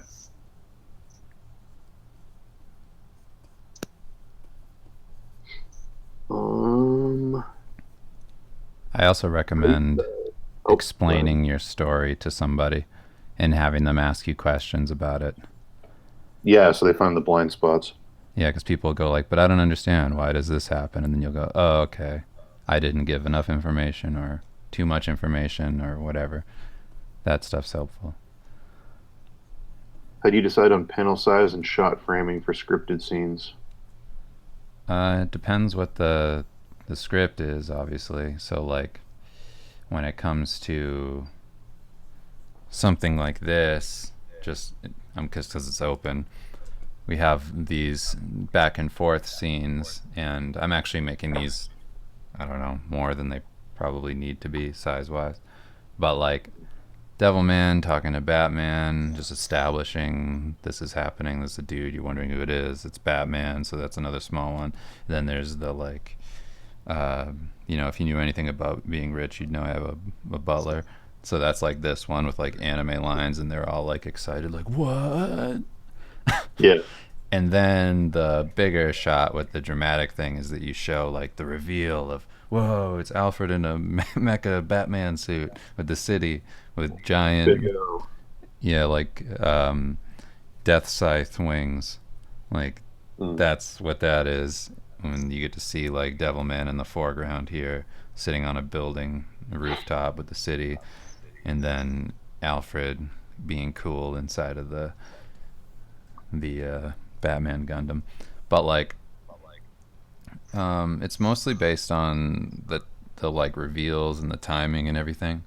Um, I also recommend oh, explaining your story to somebody and having them ask you questions about it. yeah, so they find the blind spots. Yeah, because people go like, but I don't understand. Why does this happen? And then you'll go, oh, okay. I didn't give enough information or too much information or whatever. That stuff's helpful. How do you decide on panel size and shot framing for scripted scenes? It depends what the script is, obviously. So like, when it comes to something like this, just because it's open, we have these back and forth scenes, and I'm actually making these, I don't know, more than they probably need to be size wise. But like Devilman talking to Batman, just establishing this is happening. This is a dude. You're wondering who it is. It's Batman, so that's another small one. Then there's the like, if you knew anything about being rich, you'd know I have a butler. So that's like this one with like anime lines, and they're all like excited, like what? Yeah. And then the bigger shot with the dramatic thing is that you show like the reveal of whoa, it's Alfred in a mecha Batman suit with the city with giant, Big O. yeah, like death scythe wings. Like Mm. that's what that is. When you get to see like Devilman in the foreground here, sitting on a building a rooftop with the city, and then Alfred being cool inside of the Batman Gundam. But like it's mostly based on the like reveals and the timing and everything.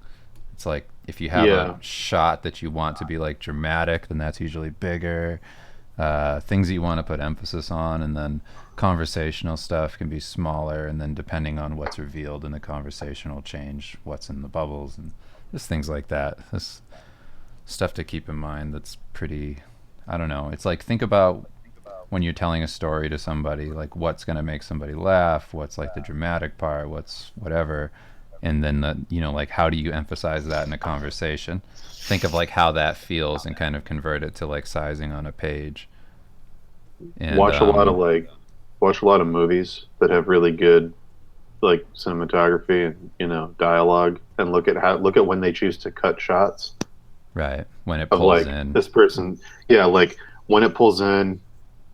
It's like if you have Yeah. a shot that you want to be like dramatic, then that's usually bigger. Things that you want to put emphasis on, and then conversational stuff can be smaller, and then depending on what's revealed in the conversation will change what's in the bubbles and just things like that. This stuff to keep in mind that's pretty, I don't know. It's like think about when you're telling a story to somebody, like what's going to make somebody laugh, what's like the dramatic part, what's whatever, and then like how do you emphasize that in a conversation? Think of like how that feels and kind of convert it to like sizing on a page. And Watch a lot of movies that have really good like cinematography and dialogue, and look at when they choose to cut shots right when it of pulls like in, this person. Yeah, like when it pulls in,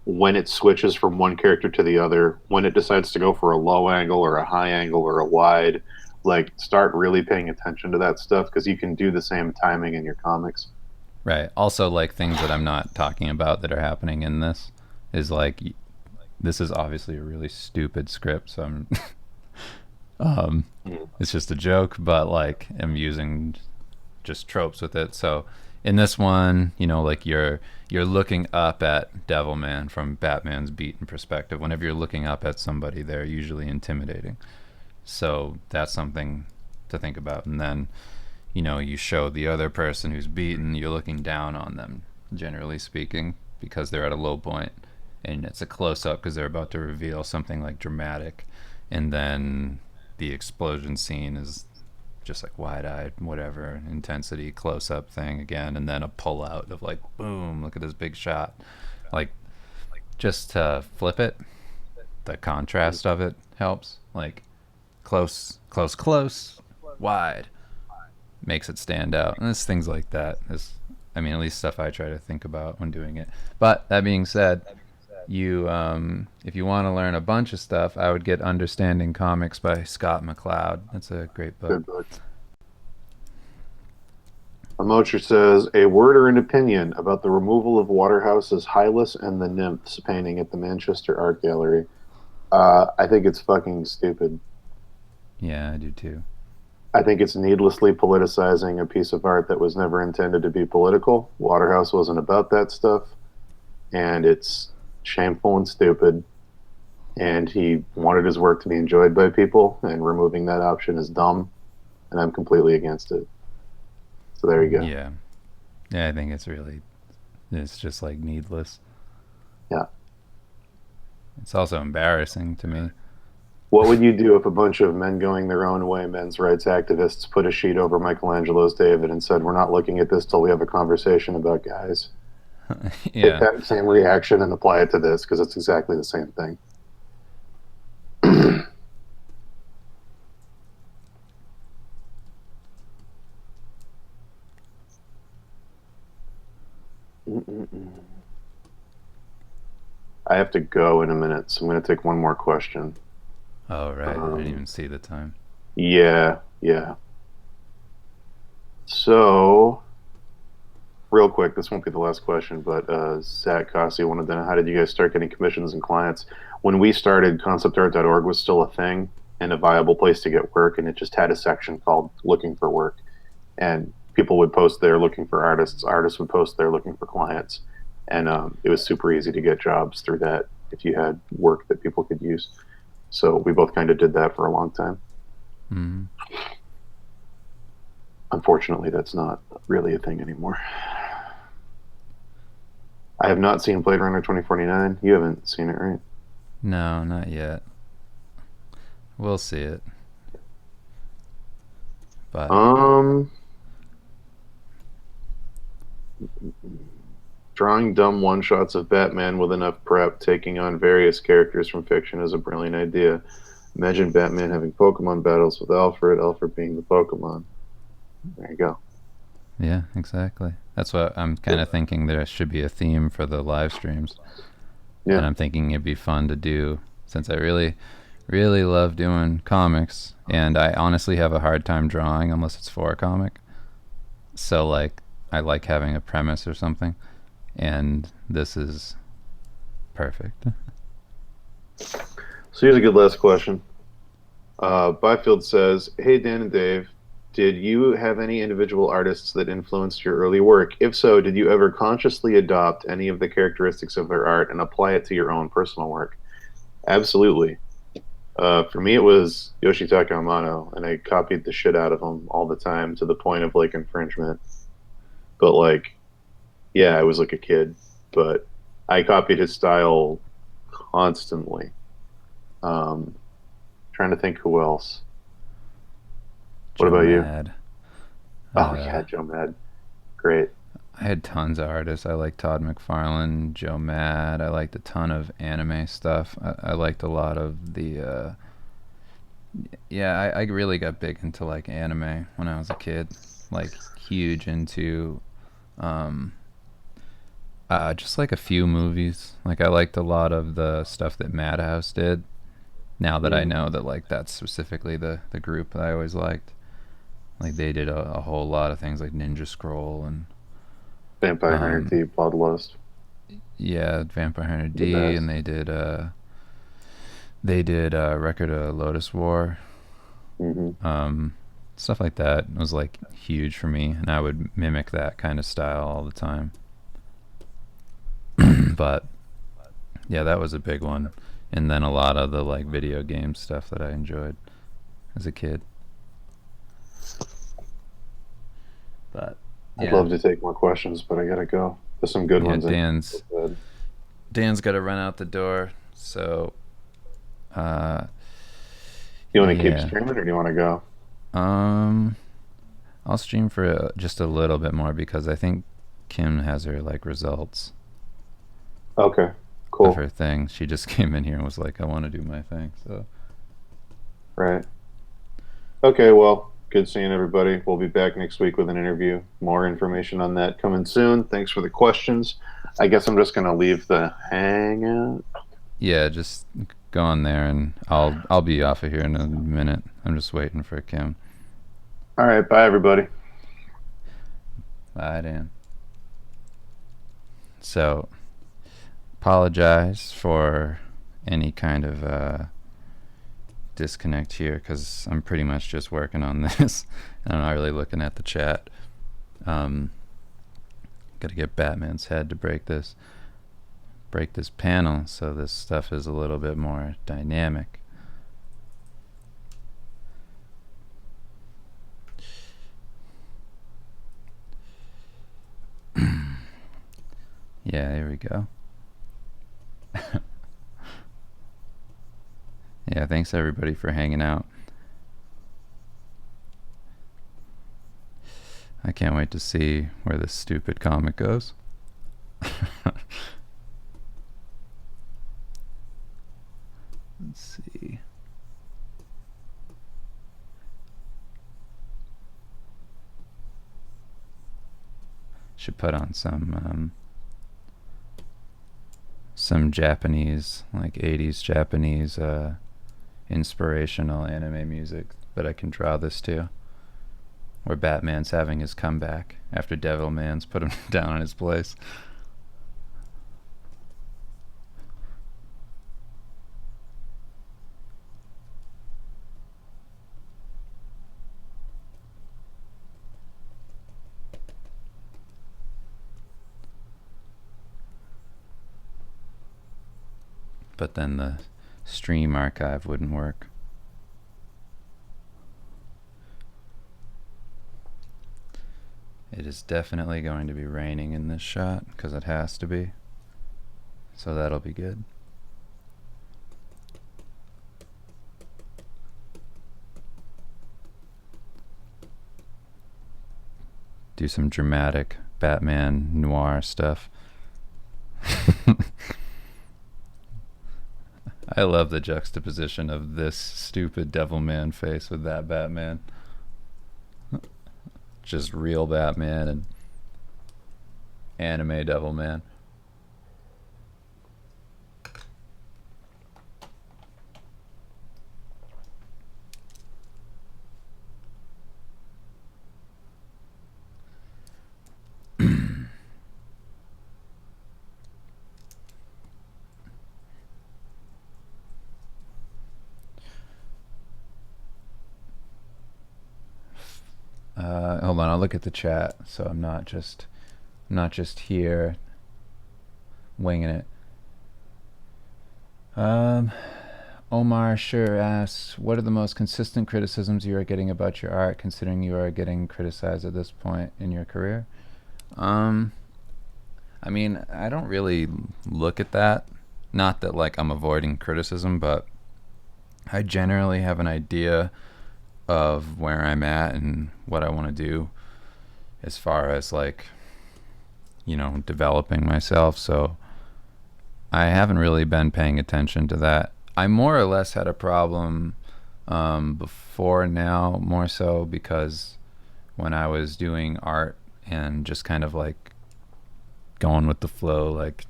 when it switches from one character to the other, when it decides to go for a low angle or a high angle or a wide. Like start really paying attention to that stuff because you can do the same timing in your comics. right? Also, like things that I'm not talking about that are happening in this is like this is obviously a really stupid script, so I'm Mm. it's just a joke, but like I'm using just tropes with it. So in this one, like you're looking up at Devilman from Batman's beaten perspective. Whenever you're looking up at somebody, they're usually intimidating. So that's something to think about. And then, you show the other person who's beaten, you're looking down on them, generally speaking, because they're at a low point. And it's a close up because they're about to reveal something like dramatic. And then the explosion scene is just like wide eyed, whatever, intensity, close up thing again. And then a pull out of like, boom, look at this big shot. Like, just to flip it, the contrast of it helps. Like, close, close, close, wide makes it stand out. And it's things like that. I mean, at least stuff I try to think about when doing it. But that being said, if you want to learn a bunch of stuff, I would get Understanding Comics by Scott McCloud. That's a great book. Good book. Amocher says, a word or an opinion about the removal of Waterhouse's Hylas and the Nymphs painting at the Manchester Art Gallery. I think it's fucking stupid. Yeah, I do too. I think it's needlessly politicizing a piece of art that was never intended to be political. Waterhouse wasn't about that stuff, and it's shameful and stupid. And he wanted his work to be enjoyed by people, and removing that option is dumb, and I'm completely against it. So there you go. Yeah. Yeah, I think it's just like needless. Yeah. It's also embarrassing to me. What would you do if a bunch of men going their own way, men's rights activists, put a sheet over Michelangelo's David and said, we're not looking at this till we have a conversation about guys? Yeah. Take that same reaction and apply it to this, because it's exactly the same thing. I have to go in a minute, so I'm going to take one more question. Oh, right. I didn't even see the time. Yeah. So, real quick, this won't be the last question, but Zach Cossey wanted to know, how did you guys start getting commissions and clients? When we started, conceptart.org was still a thing, and a viable place to get work, and it just had a section called looking for work, and people would post there looking for artists. Artists would post there looking for clients, and it was super easy to get jobs through that if you had work that people could use. So we both kind of did that for a long time. Mm-hmm. Unfortunately, that's not really a thing anymore. I have not seen Blade Runner 2049. You haven't seen it, right? No, not yet. We'll see it. But drawing dumb one-shots of Batman with enough prep, taking on various characters from fiction is a brilliant idea. Imagine Batman having Pokemon battles with Alfred, Alfred being the Pokemon. There you go. yeah, exactly. That's what I'm kind of thinking. There should be a theme for the live streams, and Yeah. I'm thinking it'd be fun to do since I really, really love doing comics, and I honestly have a hard time drawing unless it's for a comic. So like, I like having a premise or something, and this is perfect. So here's a good last question. Byfield says, "Hey Dan and Dave, did you have any individual artists that influenced your early work? If so, did you ever consciously adopt any of the characteristics of their art and apply it to your own personal work?" Absolutely. For me, it was Yoshitaka Amano, and I copied the shit out of him all the time to the point of like infringement. But like, yeah, I was like a kid, but I copied his style constantly. Um, Trying to think who else. What Joe about you? Mad. Oh yeah, Joe Mad, great. I had tons of artists. I liked Todd McFarlane, Joe Mad. I liked a ton of anime stuff. I liked a lot of the. Yeah, I really got big into like anime when I was a kid. Like huge into um, just like a few movies. Like I liked a lot of the stuff that Madhouse did. Now that I Mm. know that like that's specifically the group that I always liked. Like they did a whole lot of things like Ninja Scroll and Vampire Hunter um, D, Bloodlust, yeah, Vampire Hunter the D, and best. they did Record of Lotus War, Hmm. um, stuff like that was like huge for me, and I would mimic that kind of style all the time. But yeah, that was a big one, and then a lot of the like video game stuff that I enjoyed as a kid. But I'd yeah, love to take more questions, but I gotta go. There's some good yeah, ones in Dan's here. Dan's got to run out the door, so uh, You want to keep yeah. streaming, or do you want to go? Um, I'll stream for just a little bit more because I think Kim has her like results Okay, of cool. her thing. She just came in here and was like, "I want to do my thing." So Right. Okay, well, good seeing everybody. We'll be back next week with an interview. More information on that coming soon. Thanks for the questions. I guess I'm just gonna leave the hangout. yeah, just go on there and I'll be off of here in a minute. I'm just waiting for Kim. All right, bye everybody. Bye, Dan. So apologize for any kind of disconnect here because I'm pretty much just working on this and I'm not really looking at the chat. Um, Got to get Batman's head to break this panel so this stuff is a little bit more dynamic. Yeah, there we go. Yeah, thanks everybody for hanging out. I can't wait to see where this stupid comic goes. Let's see. Should put on some Japanese, like 80s Japanese inspirational anime music that I can draw this to, where Batman's having his comeback after Devilman's put him down in his place. but then the stream archive wouldn't work. It is definitely going to be raining in this shot because it has to be. So that'll be good. Do some dramatic Batman noir stuff. I love the juxtaposition of this stupid Devilman face with that Batman. Just real Batman and anime Devilman. Hold on, I'll look at the chat so I'm not just here winging it. Omar sure asks, what are the most consistent criticisms you are getting about your art, considering you are getting criticized at this point in your career? I mean, I don't really look at that. Not that like I'm avoiding criticism, but I generally have an idea of where I'm at and what I want to do as far as like, you know, developing myself. So I haven't really been paying attention to that. I more or less had a problem before now, more so because when I was doing art and just kind of like going with the flow, like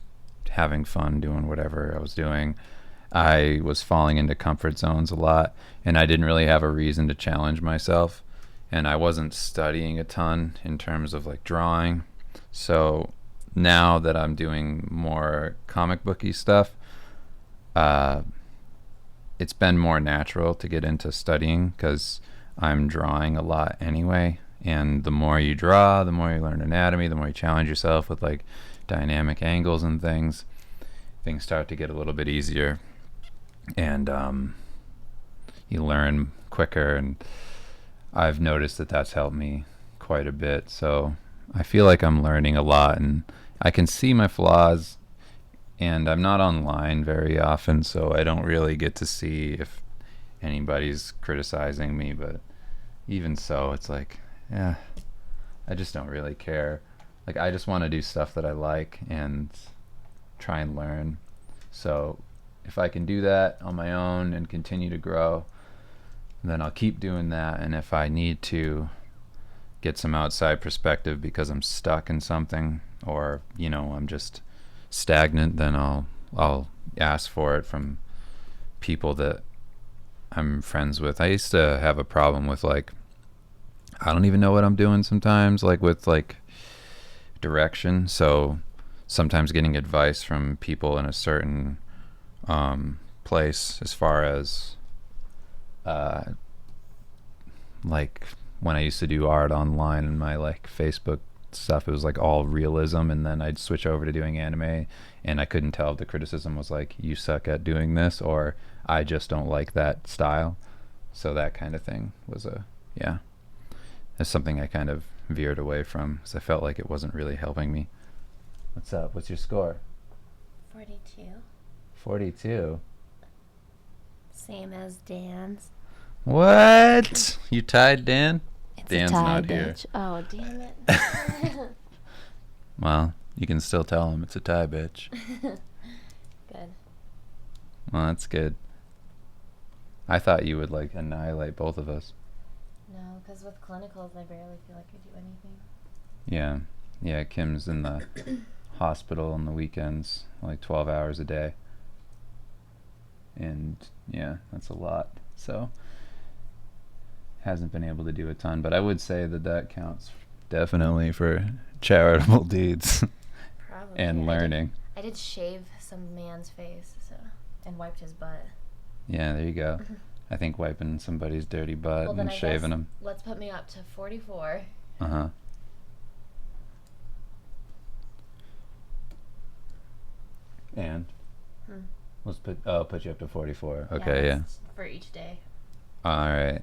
having fun doing whatever I was doing, I was falling into comfort zones a lot, and I didn't really have a reason to challenge myself, and I wasn't studying a ton in terms of like drawing. So now that I'm doing more comic booky stuff, it's been more natural to get into studying because I'm drawing a lot anyway, and the more you draw, the more you learn anatomy, the more you challenge yourself with like dynamic angles and things start to get a little bit easier, and you learn quicker, and I've noticed that that's helped me quite a bit. So I feel like I'm learning a lot, and I can see my flaws, and I'm not online very often, so I don't really get to see if anybody's criticizing me, but even so, it's like, yeah, I just don't really care. Like, I just want to do stuff that I like and try and learn. So if I can do that on my own and continue to grow, then I'll keep doing that. And if I need to get some outside perspective because I'm stuck in something, or, you know, I'm just stagnant, then I'll ask for it from people that I'm friends with. I used to have a problem with, like, I don't even know what I'm doing sometimes, like with like direction. So sometimes getting advice from people in a certain place, as far as like when I used to do art online and my like Facebook stuff, it was like all realism, and then I'd switch over to doing anime, and I couldn't tell if the criticism was like, you suck at doing this, or I just don't like that style. So that kind of thing was that's something I kind of veered away from because I felt like it wasn't really helping me. What's up? What's your score? 42. 42. Same as Dan's. What? You tied Dan? It's Dan's a tie, not bitch. here. Oh, damn it. Well, you can still tell him it's a tie, bitch. Good. Well, that's good. I thought you would like annihilate both of us. No, because with clinicals, I barely feel like I do anything. Yeah, Kim's in the hospital on the weekends, like 12 hours a day. And yeah, that's a lot. So hasn't been able to do a ton, but I would say that counts definitely for charitable deeds. Probably. And learning. I did shave some man's face, and wiped his butt. Yeah, there you go. I think wiping somebody's dirty butt and shaving them. Let's put me up to 44. Uh-huh. And? Let's put you up to 44. Yeah, Okay, yeah. that's for each day. All right.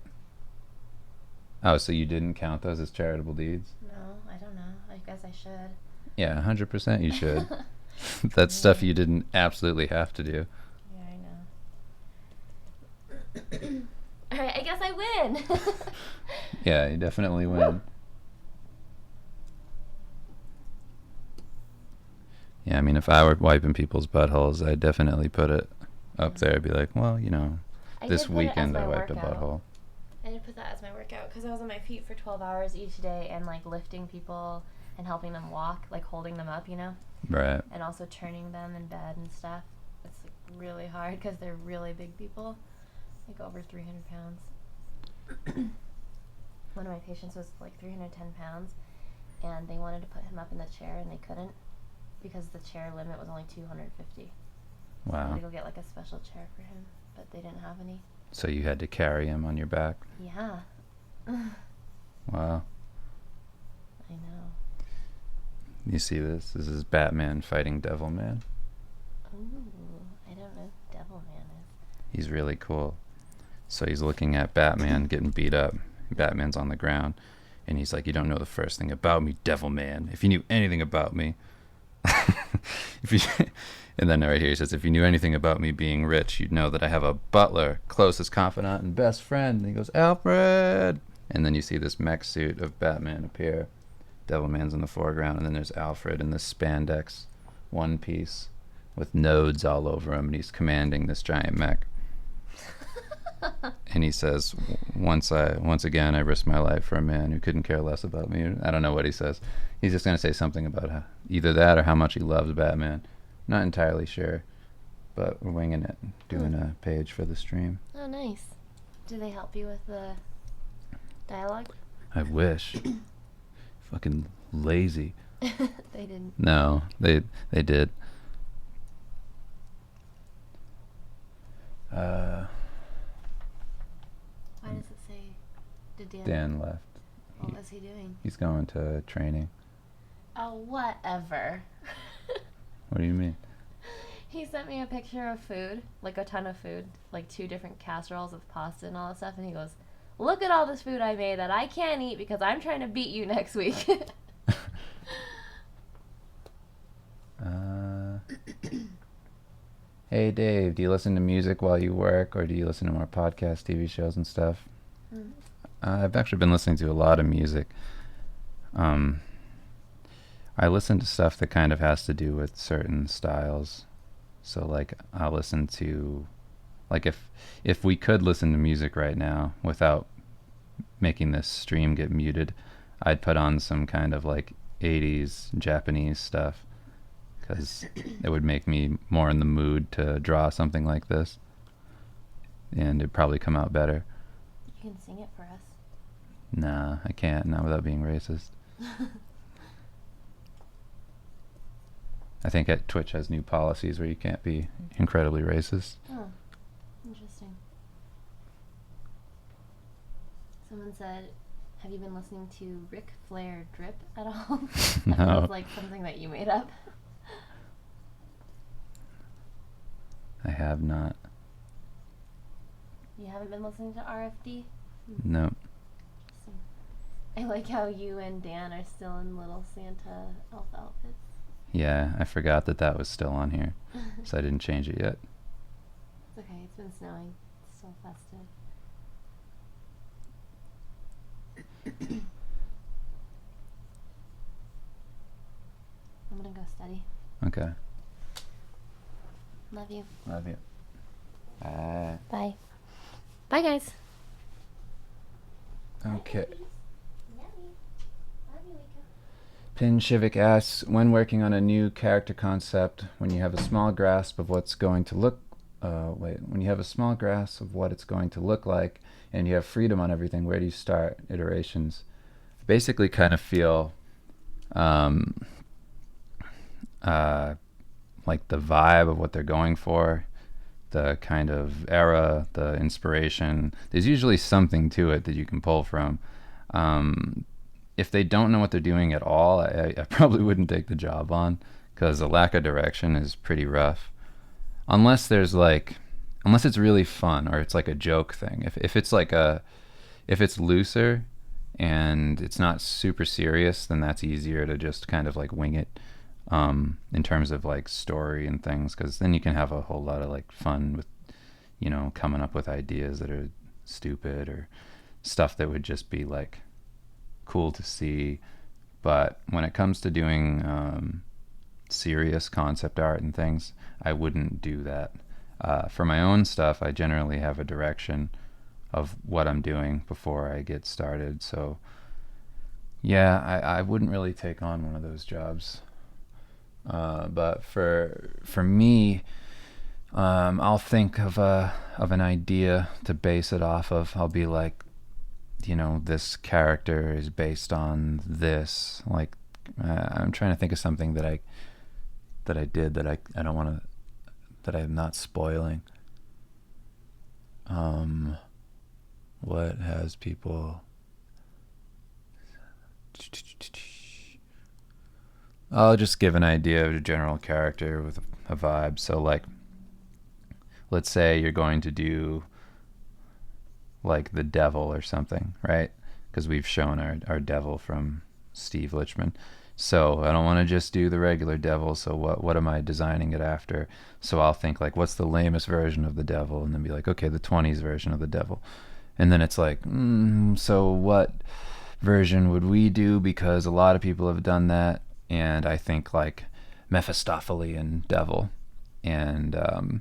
Oh, so you didn't count those as charitable deeds? No, I don't know. I guess I should. Yeah, 100% you should. That's stuff you didn't absolutely have to do. Yeah, I know. All right, I guess I win. Yeah, you definitely win. Yeah, I mean, if I were wiping people's buttholes, I'd definitely put it up there. I'd be like, well, you know, I this did put it as weekend my I wiped a workout. butthole. I did put that as my workout because I was on my feet for 12 hours each day and like lifting people and helping them walk, like holding them up, you know, Right. and also turning them in bed and stuff. It's like, really hard because they're really big people, like over 300 pounds. One of my patients was like 310 pounds, and they wanted to put him up in the chair and they couldn't because the chair limit was only 250. So I had Wow. to go get like a special chair for him, but they didn't have any. So you had to carry him on your back. Yeah. Wow. I know. You see this? This is Batman fighting Devilman. Ooh, I don't know who Devilman is. He's really cool. So he's looking at Batman getting beat up. Batman's on the ground. And he's like, you don't know the first thing about me, Devilman. If you knew anything about me. if you, and then right here he says, if you knew anything about me being rich, you'd know that I have a butler, closest confidant, and best friend. And he goes, Alfred! And then you see this mech suit of Batman appear. Devilman's in the foreground, and then there's Alfred in this spandex one piece with nodes all over him, and he's commanding this giant mech. And he says, once again, I risked my life for a man who couldn't care less about me. I don't know what he says. He's just going to say something about either that or how much he loves Batman. Not entirely sure, but we're winging it, doing a page for the stream. Oh, nice. Do they help you with the dialogue? I wish. Fucking lazy. They didn't. No, they did. Why does it say? Did Dan left. What was he doing? He's going to training. Oh, whatever. What do you mean? He sent me a picture of food, like a ton of food, like 2 different casseroles with pasta and all that stuff, and he goes, look at all this food I made that I can't eat because I'm trying to beat you next week. Hey Dave, do you listen to music while you work, or do you listen to more podcasts, TV shows, and stuff? I've actually been listening to a lot of music. I listen to stuff that kind of has to do with certain styles. So like I'll listen to, like if we could listen to music right now without making this stream get muted, I'd put on some kind of like 80s Japanese stuff, because it would make me more in the mood to draw something like this, and it'd probably come out better. You can sing it for us. Nah, I can't, not without being racist. I think Twitch has new policies where you can't be incredibly racist. Oh, interesting. Someone said, have you been listening to Ric Flair Drip at all? That No. sounds like something that you made up. I have not. You haven't been listening to RFD? No. Interesting. I like how you and Dan are still in little Santa elf outfits. Yeah, I forgot that was still on here, so I didn't change it yet. It's okay, it's been snowing. It's still festive. I'm gonna go study. Okay. Love you. Love you. Bye. Bye. Bye, guys. Okay. Love you. Love you, Ika. Pin Shivik asks, when working on a new character concept, when you have a small grasp of what's going to look, when you have a small grasp of what it's going to look like, and you have freedom on everything, where do you start iterations? Basically, kind of feel, like the vibe of what they're going for, the kind of era, the inspiration. There's usually something to it that you can pull from. If they don't know what they're doing at all, I probably wouldn't take the job on, because a lack of direction is pretty rough. unless there's like, unless it's really fun or it's like a joke thing. If it's like if it's looser and it's not super serious, then that's easier to just kind of like wing it, in terms of like story and things, because then you can have a whole lot of like fun with, coming up with ideas that are stupid or stuff that would just be like cool to see. But when it comes to doing serious concept art and things, I wouldn't do that. For my own stuff, I generally have a direction of what I'm doing before I get started. So yeah, I wouldn't really take on one of those jobs. But for me, I'll think of an idea to base it off of. I'll be like, this character is based on this. Like, I'm trying to think of something that I did that I don't want to, that I'm not spoiling. What has people? I'll just give an idea of a general character with a vibe. So like, let's say you're going to do like the devil or something, right? Because we've shown our devil from Steve Lichman. So I don't want to just do the regular devil. So what am I designing it after? So I'll think like, what's the lamest version of the devil? And then be like, okay, the 20s version of the devil. And then it's like, so what version would we do? Because a lot of people have done that. And I think like Mephistophelian devil. And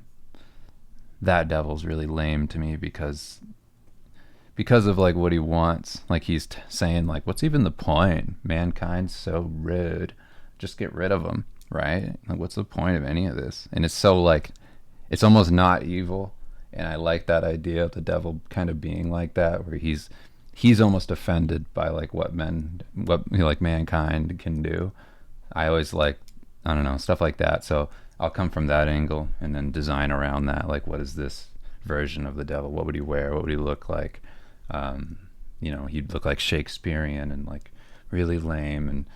that devil's really lame to me because of like what he wants. Like he's saying like, what's even the point? Mankind's so rude. Just get rid of him, right? Like, what's the point of any of this? And it's so like, it's almost not evil. And I like that idea of the devil kind of being like that, where he's almost offended by like what like mankind can do. I always like, I don't know, stuff like that. So I'll come from that angle and then design around that. Like, what is this version of the devil? What would he wear? What would he look like? He'd look like Shakespearean and like really lame, and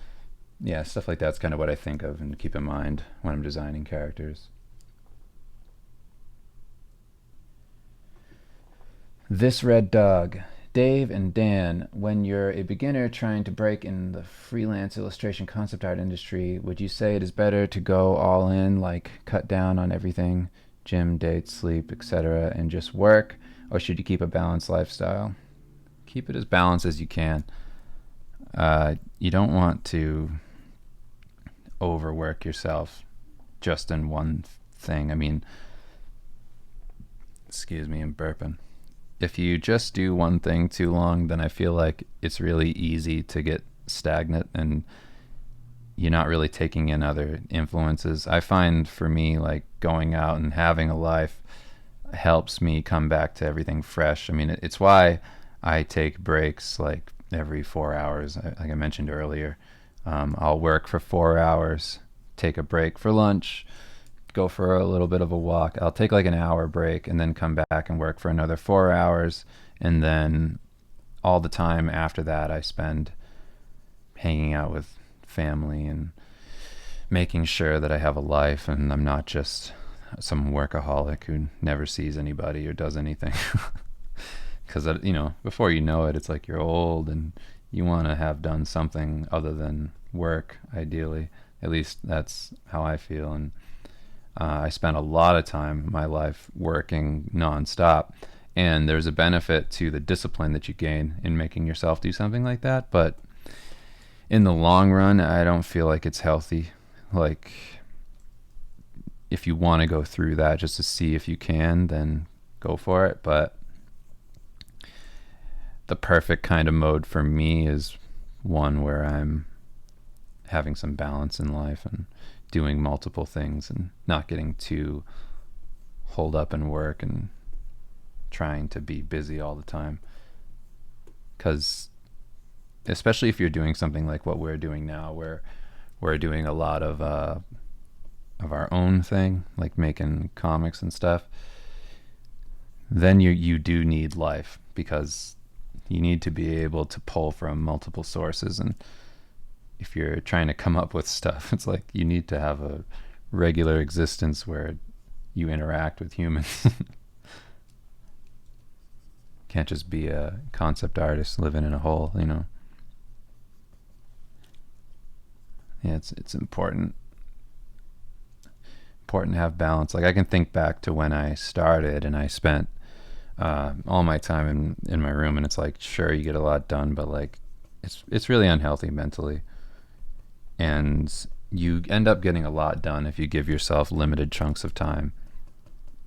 yeah, stuff like that's kind of what I think of and keep in mind when I'm designing characters. This Red Dog. Dave and Dan, when you're a beginner trying to break in the freelance illustration concept art industry, would you say it is better to go all in, like cut down on everything, gym, dates, sleep, etc., and just work, or should you keep a balanced lifestyle? Keep it as balanced as you can. You don't want to overwork yourself just in one thing. I mean, excuse me, I'm burping. If you just do one thing too long, then I feel like it's really easy to get stagnant and you're not really taking in other influences. I find for me, like going out and having a life helps me come back to everything fresh. I mean, it's why I take breaks like every 4 hours. Like I mentioned earlier, I'll work for 4 hours, take a break for lunch, go for a little bit of a walk. I'll take like an hour break and then come back and work for another 4 hours. And then all the time after that I spend hanging out with family and making sure that I have a life and I'm not just some workaholic who never sees anybody or does anything. Because, before you know it, it's like you're old and you want to have done something other than work, ideally. At least that's how I feel. And I spent a lot of time in my life working nonstop, and there's a benefit to the discipline that you gain in making yourself do something like that. But in the long run, I don't feel like it's healthy. Like, if you want to go through that just to see if you can, then go for it. But the perfect kind of mode for me is one where I'm having some balance in life and doing multiple things and not getting too holed up in work and trying to be busy all the time. Because especially if you're doing something like what we're doing now, where we're doing a lot of our own thing, like making comics and stuff, then you do need life, because you need to be able to pull from multiple sources. And if you're trying to come up with stuff, it's like you need to have a regular existence where you interact with humans. Can't just be a concept artist living in a hole, you know. Yeah, it's important to have balance. Like I can think back to when I started and I spent all my time in my room, and it's like, sure, you get a lot done, but like it's really unhealthy mentally, and you end up getting a lot done if you give yourself limited chunks of time.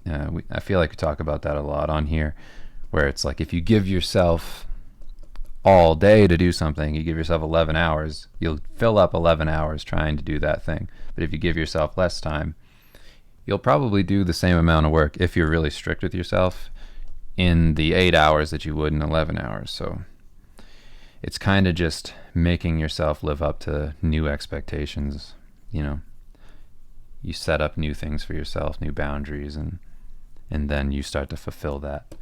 I feel like we talk about that a lot on here, where it's like if you give yourself all day to do something, you give yourself 11 hours, you'll fill up 11 hours trying to do that thing. But if you give yourself less time, you'll probably do the same amount of work if you're really strict with yourself in the 8 hours that you would in 11 hours. So it's kind of just making yourself live up to new expectations. You know, you set up new things for yourself, new boundaries, and then you start to fulfill that.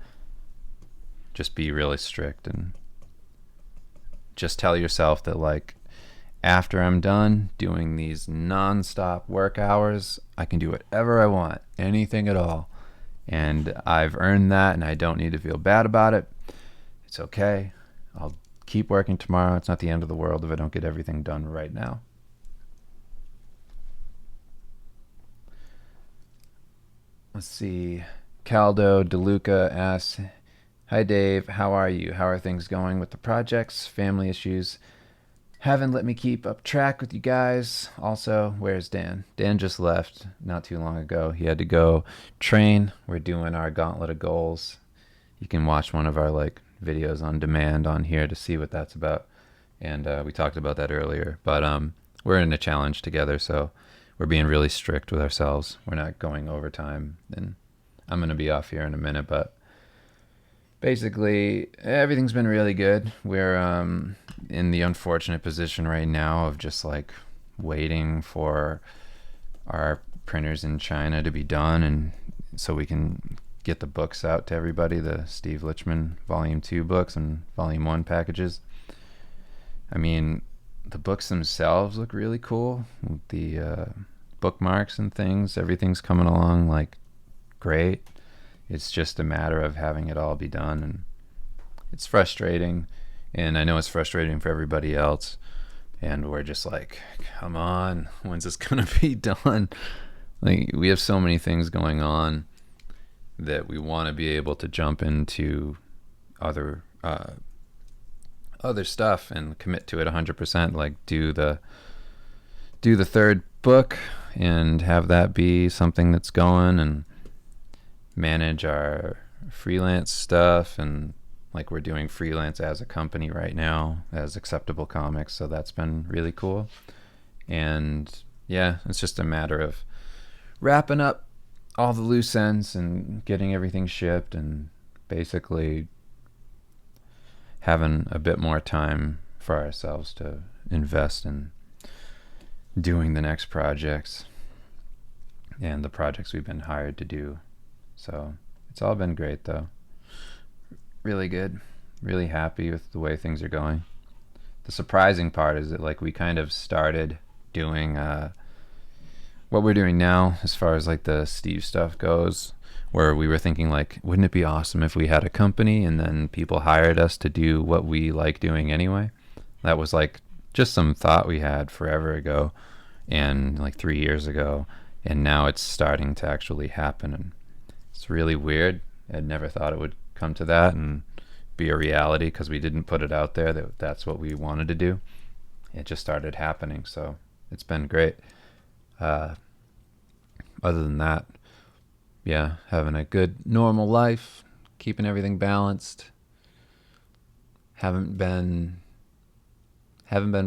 Just be really strict and just tell yourself that, like, after I'm done doing these non-stop work hours, I can do whatever I want, anything at all. And I've earned that, and I don't need to feel bad about it. It's okay. I'll keep working tomorrow. It's not the end of the world if I don't get everything done right now. Let's see. Caldo DeLuca asks, "Hi Dave, how are you? How are things going with the projects, family issues? Haven't let me keep up track with you guys. Also, where's Dan? Dan just left not too long ago. He had to go train. We're doing our Gauntlet of Goals. You can watch one of our videos on demand on here to see what that's about. And we talked about that earlier. But we're in a challenge together, so we're being really strict with ourselves. We're not going overtime. And I'm going to be off here in a minute, but basically, everything's been really good. We're in the unfortunate position right now of just waiting for our printers in China to be done, and so we can get the books out to everybody, the Steve Lichman Volume 2 books and Volume 1 packages. I mean, the books themselves look really cool. The bookmarks and things, everything's coming along great. It's just a matter of having it all be done, and it's frustrating, and I know it's frustrating for everybody else, and we're just come on, when's this gonna be done? We have so many things going on that we want to be able to jump into other stuff and commit to it 100%, do the third book and have that be something that's going, and manage our freelance stuff, and we're doing freelance as a company right now as Acceptable Comics, so that's been really cool. And yeah, it's just a matter of wrapping up all the loose ends and getting everything shipped, and basically having a bit more time for ourselves to invest in doing the next projects and the projects we've been hired to do. So it's all been great, though. Really good. Really happy with the way things are going. The surprising part is that we kind of started doing what we're doing now as far as the Steve stuff goes, where we were thinking wouldn't it be awesome if we had a company and then people hired us to do what we like doing anyway? That was just some thought we had forever ago, and 3 years ago, and now it's starting to actually happen. And it's really weird. I'd never thought it would come to that and be a reality, because we didn't put it out there that that's what we wanted to do. It just started happening, so it's been great. Other than that, yeah, having a good normal life, keeping everything balanced. Haven't been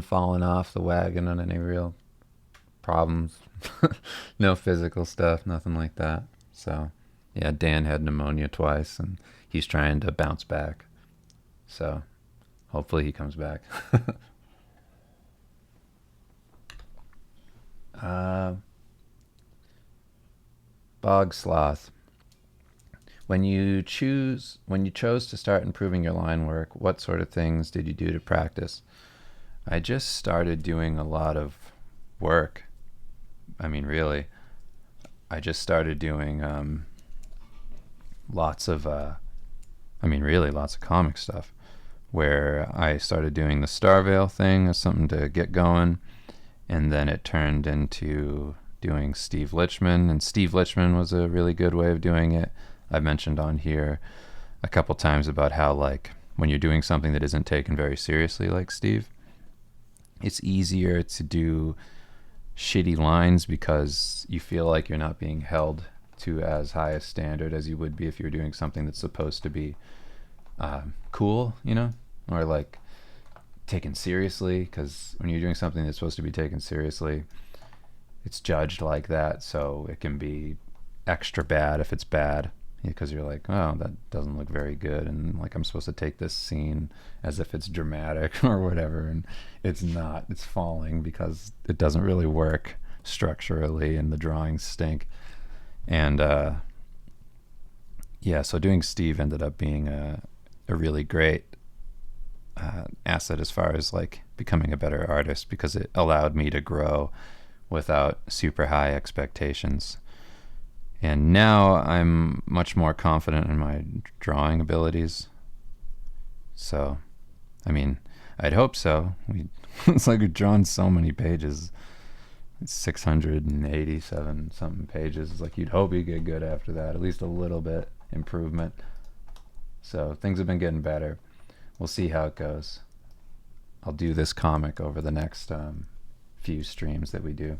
falling off the wagon on any real problems. No physical stuff, nothing like that. So yeah, Dan had pneumonia twice, and he's trying to bounce back. So hopefully he comes back. Bog Sloth. When you chose to start improving your line work, what sort of things did you do to practice? I just started doing a lot of work. I mean, really, I just started doing lots of, really lots of comic stuff, where I started doing the Starvale thing as something to get going, and then it turned into doing Steve Lichman, and Steve Lichman was a really good way of doing it. I've mentioned on here a couple times about how, like, when you're doing something that isn't taken very seriously, like Steve, it's easier to do shitty lines because you feel like you're not being held to as high a standard as you would be if you're doing something that's supposed to be cool, or like taken seriously. Because when you're doing something that's supposed to be taken seriously, it's judged like that, so it can be extra bad if it's bad, because you're like, oh, that doesn't look very good, and like I'm supposed to take this scene as if it's dramatic or whatever, and it's not. It's falling because it doesn't really work structurally, and the drawings stink. And so doing Steve ended up being a really great asset as far as like becoming a better artist, because it allowed me to grow without super high expectations. And now I'm much more confident in my drawing abilities. So, I'd hope so. It's like we've drawn so many pages. It's 687 something pages. It's like you'd hope you get good after that, at least a little bit improvement. So things have been getting better. We'll see how it goes. I'll do this comic over the next few streams that we do.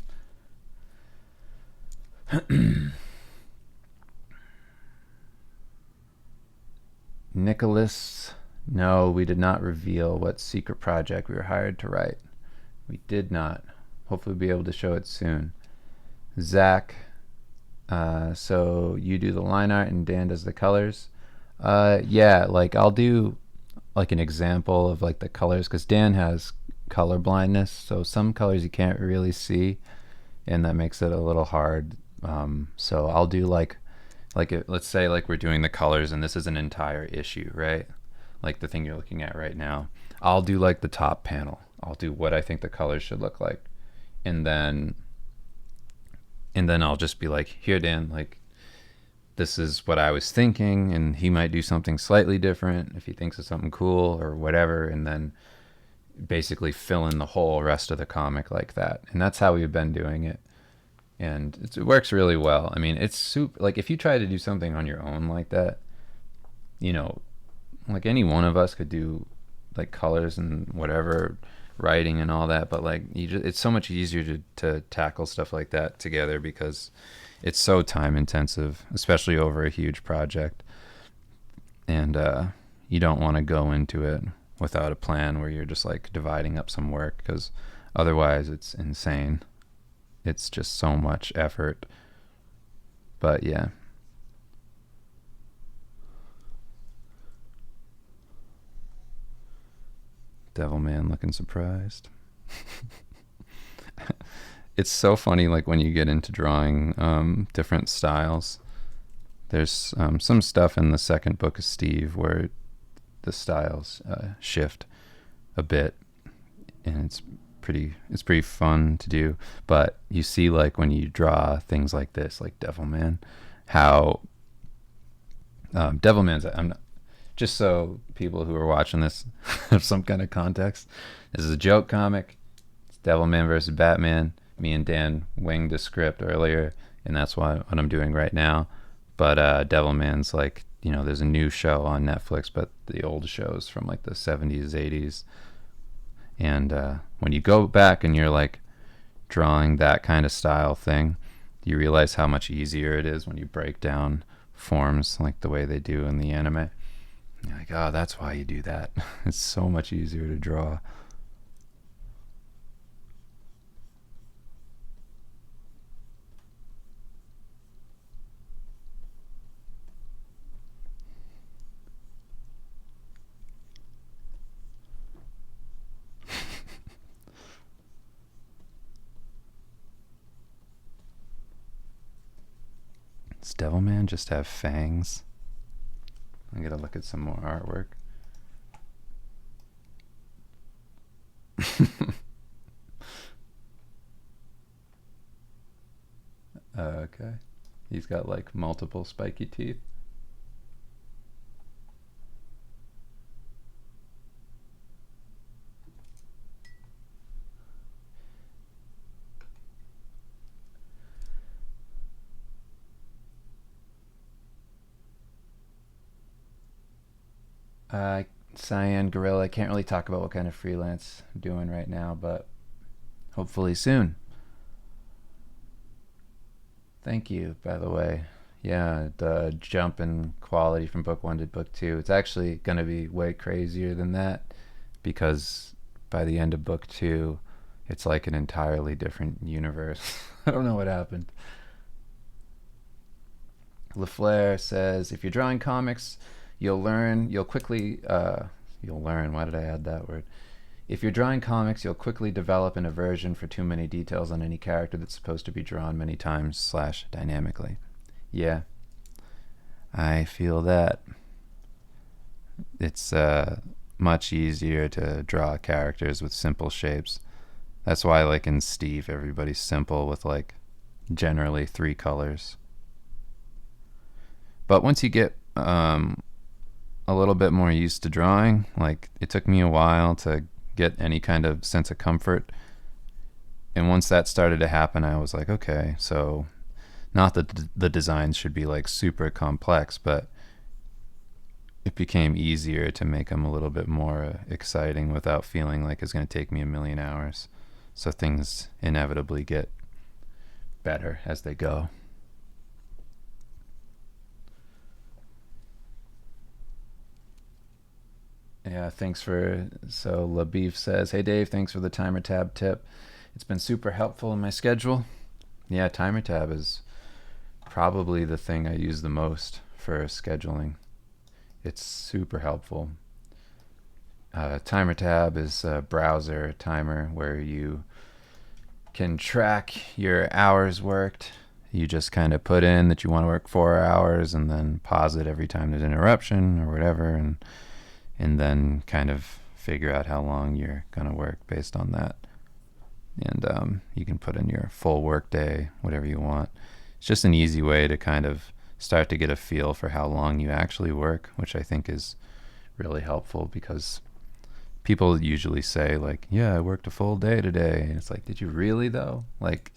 Nicholas, no, we did not reveal what secret project we were hired to write. We did not. Hopefully we'll be able to show it soon. Zach, so you do the line art and Dan does the colors. Like I'll do like an example of like the colors, because Dan has color blindness, so some colors you can't really see, and that makes it a little hard. So I'll do like let's say like we're doing the colors and this is an entire issue, right? Like the thing you're looking at right now. I'll do like the top panel. I'll do what I think the colors should look like. And then I'll just be like, here, Dan, like this is what I was thinking, and he might do something slightly different if he thinks of something cool or whatever, and then basically fill in the whole rest of the comic like that. And that's how we've been doing it. And it works really well. It's super, like if you try to do something on your own like that, like any one of us could do like colors and whatever, writing and all that, but like it's so much easier to tackle stuff like that together, because it's so time intensive, especially over a huge project. And you don't want to go into it without a plan where you're just like dividing up some work, because otherwise it's insane. It's just so much effort. But yeah. Devilman looking surprised. It's so funny, like when you get into drawing different styles. There's some stuff in the second book of Steve where the styles shift a bit, and it's pretty fun to do. But you see, like when you draw things like this, like Devilman, how Devilman's, just so people who are watching this have some kind of context, this is a joke comic. It's Devilman versus Batman. Me and Dan winged a script earlier, and that's what I'm doing right now. But Devilman's like, there's a new show on Netflix, but the old shows from like the 70s, 80s. And when you go back and you're like drawing that kind of style thing, you realize how much easier it is when you break down forms like the way they do in the anime. You're like, oh, that's why you do that. It's so much easier to draw. Does Devilman just have fangs? I gotta look at some more artwork. Okay. He's got like multiple spiky teeth. Cyan Gorilla, I can't really talk about what kind of freelance I'm doing right now, but hopefully soon. Thank you, by the way. Yeah, the jump in quality from book 1 to book 2, it's actually going to be way crazier than that, because by the end of book 2, it's like an entirely different universe. I don't know what happened. LaFleur says, if you're drawing comics, you'll quickly, why did I add that word? If you're drawing comics, you'll quickly develop an aversion for too many details on any character that's supposed to be drawn many times / dynamically. Yeah, I feel that. It's much easier to draw characters with simple shapes. That's why, like in Steve, everybody's simple with like generally 3 colors. But once you get a little bit more used to drawing, like it took me a while to get any kind of sense of comfort. And once that started to happen, I was like, okay, so not that the designs should be like super complex, but it became easier to make them a little bit more exciting without feeling like it's going to take me a million hours. So things inevitably get better as they go. Yeah, so LaBeef says, hey Dave, thanks for the timer tab tip. It's been super helpful in my schedule. Yeah, timer tab is probably the thing I use the most for scheduling. It's super helpful. Timer tab is a browser timer where you can track your hours worked. You just kind of put in that you want to work 4 hours and then pause it every time there's an interruption or whatever, and then kind of figure out how long you're going to work based on that. And you can put in your full work day, whatever you want. It's just an easy way to kind of start to get a feel for how long you actually work, which I think is really helpful, because people usually say like, yeah, I worked a full day today. And it's like, did you really though? Like,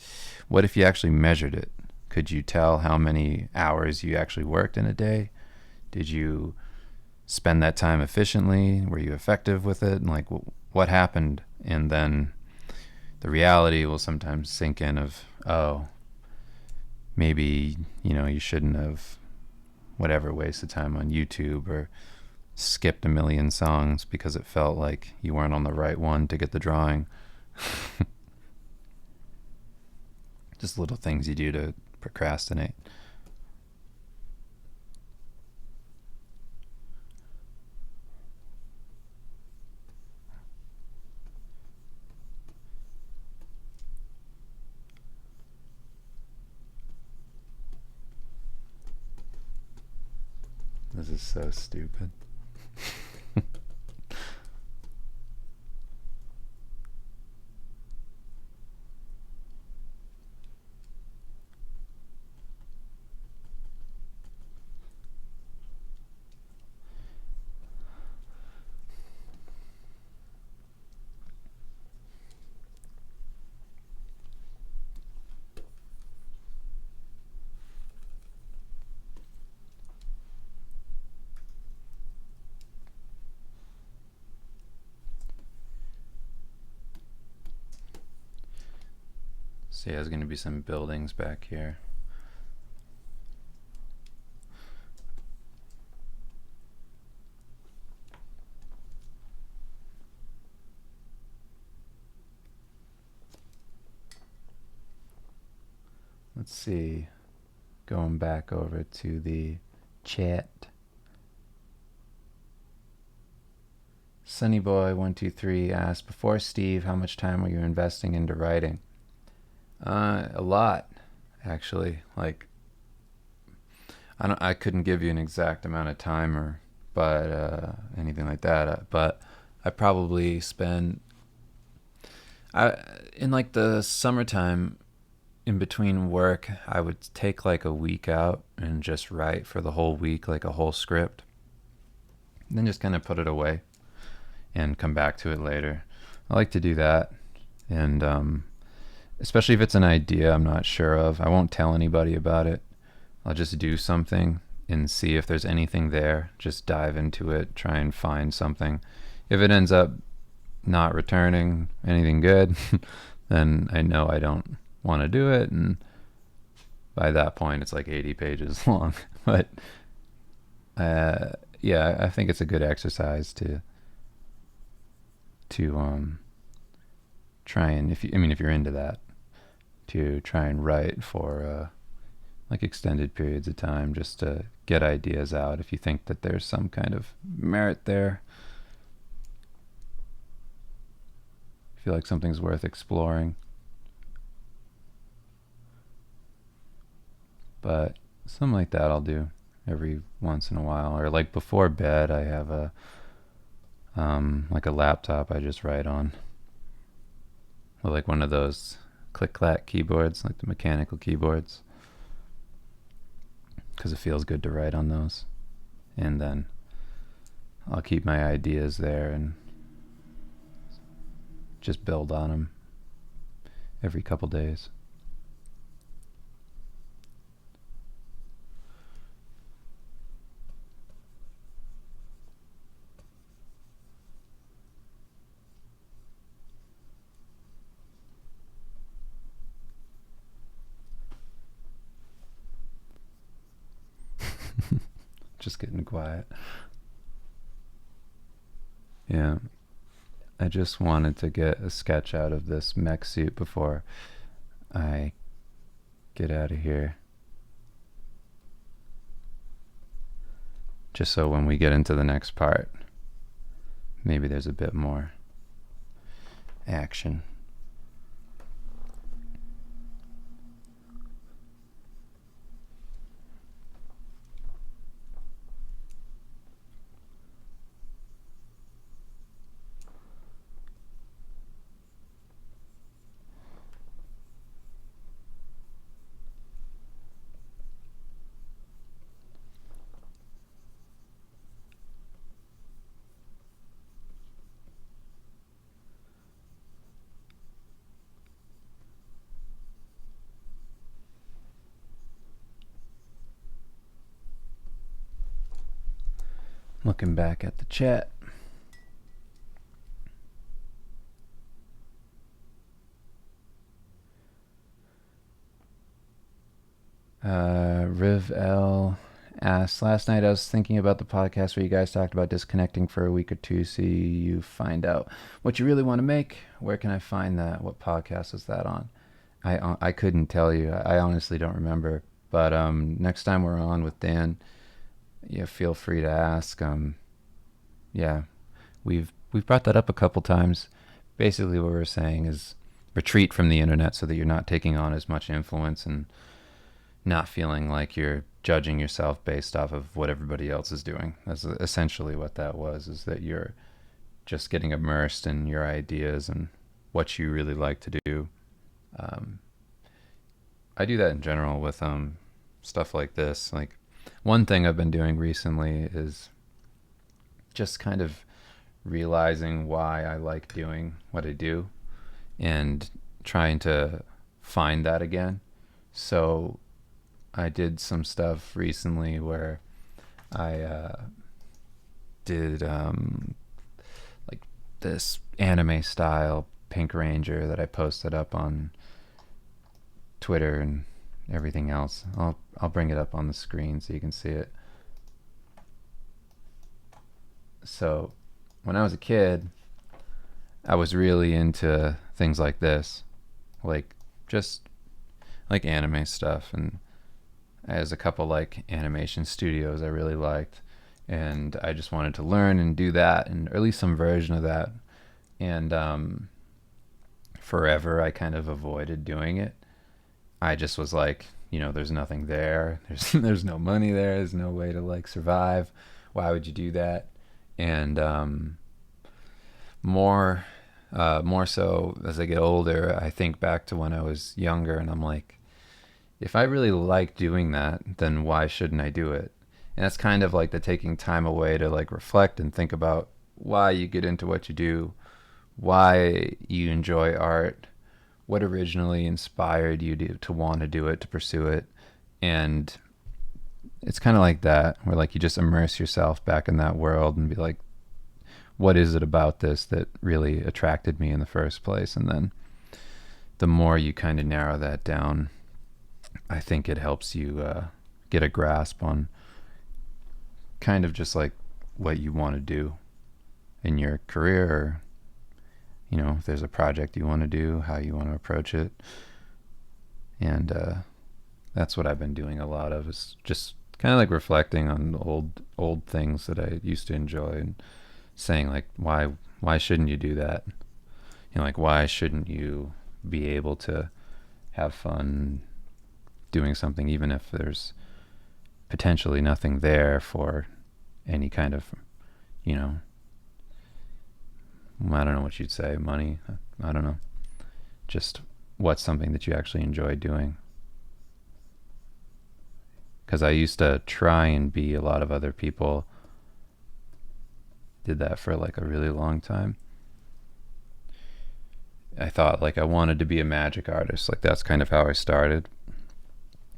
what if you actually measured it? Could you tell how many hours you actually worked in a day? Did you spend that time efficiently? Were you effective with it? And like, what happened? And then the reality will sometimes sink in of, oh, maybe, you shouldn't have wasted time on YouTube or skipped a million songs because it felt like you weren't on the right one to get the drawing. Just little things you do to procrastinate. This is so stupid. See, there's going to be some buildings back here. Let's see. Going back over to the chat. Sunnyboy123 asked, before Steve, how much time were you investing into writing? A lot, actually. Like, I couldn't give you an exact amount of time but anything like that. But I probably spent, in like the summertime, in between work, I would take like a week out and just write for the whole week, like a whole script, and then just kind of put it away and come back to it later. I like to do that. And especially if it's an idea I'm not sure of, I won't tell anybody about it. I'll just do something and see if there's anything there. Just dive into it, try and find something. If it ends up not returning anything good, then I know I don't want to do it. And by that point, it's like 80 pages long. But yeah, I think it's a good exercise to try and, if you're into that, to try and write for like extended periods of time, just to get ideas out if you think that there's some kind of merit there. Feel like something's worth exploring. But something like that I'll do every once in a while. Or like before bed, I have a like a laptop I just write on. Or like one of those click-clack keyboards, like the mechanical keyboards, because it feels good to write on those. And then I'll keep my ideas there and just build on them every couple days. Just getting quiet. Yeah. I just wanted to get a sketch out of this mech suit before I get out of here. Just so when we get into the next part, maybe there's a bit more action. Looking back at the chat. Riv L asks, last night I was thinking about the podcast where you guys talked about disconnecting for a week or two so you find out what you really want to make. Where can I find that? What podcast is that on? I couldn't tell you. I honestly don't remember. But next time we're on with Dan, yeah, feel free to ask. Yeah, we've brought that up a couple times. Basically, what we're saying is retreat from the internet so that you're not taking on as much influence and not feeling like you're judging yourself based off of what everybody else is doing. That's essentially what that was, is that you're just getting immersed in your ideas and what you really like to do. I do that in general with stuff like this. Like, one thing I've been doing recently is just kind of realizing why I like doing what I do and trying to find that again. So I did some stuff recently where I did like this anime style Pink Ranger that I posted up on Twitter and everything else. I'll bring it up on the screen so you can see it. So when I was a kid, I was really into things like this, like just like anime stuff, and as a couple like animation studios I really liked, and I just wanted to learn and do that, and or at least some version of that. And forever I kind of avoided doing it. I just was like, there's nothing there. There's no money there. There's no way to like survive. Why would you do that? And more More so as I get older, I think back to when I was younger, and I'm like, if I really like doing that, then why shouldn't I do it? And that's kind of like the taking time away to like reflect and think about why you get into what you do, why you enjoy art, what originally inspired you to want to do it, to pursue it. And it's kind of like that, where like you just immerse yourself back in that world and be like, what is it about this that really attracted me in the first place? And then the more you kind of narrow that down, I think it helps you get a grasp on kind of just like what you want to do in your career, or, you know, if there's a project you want to do, how you want to approach it. And that's what I've been doing a lot of, is just kind of like reflecting on old things that I used to enjoy, and saying like, why shouldn't you do that? You know, like, why shouldn't you be able to have fun doing something, even if there's potentially nothing there for any kind of, you know, I don't know what you'd say, money, I don't know, just what's something that you actually enjoy doing. Because I used to try and be a lot of other people. Did that for like a really long time. I thought like I wanted to be a magic artist. Like that's kind of how I started.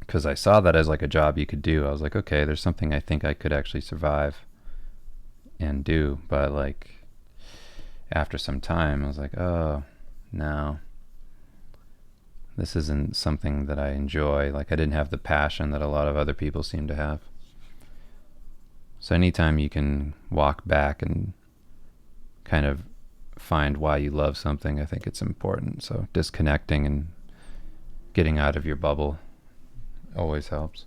Because I saw that as like a job you could do. I was like, okay, there's something I think I could actually survive and do. But like after some time, I was like, oh, no. This isn't something that I enjoy. Like I didn't have the passion that a lot of other people seem to have. So anytime you can walk back and kind of find why you love something, I think it's important. So disconnecting and getting out of your bubble always helps.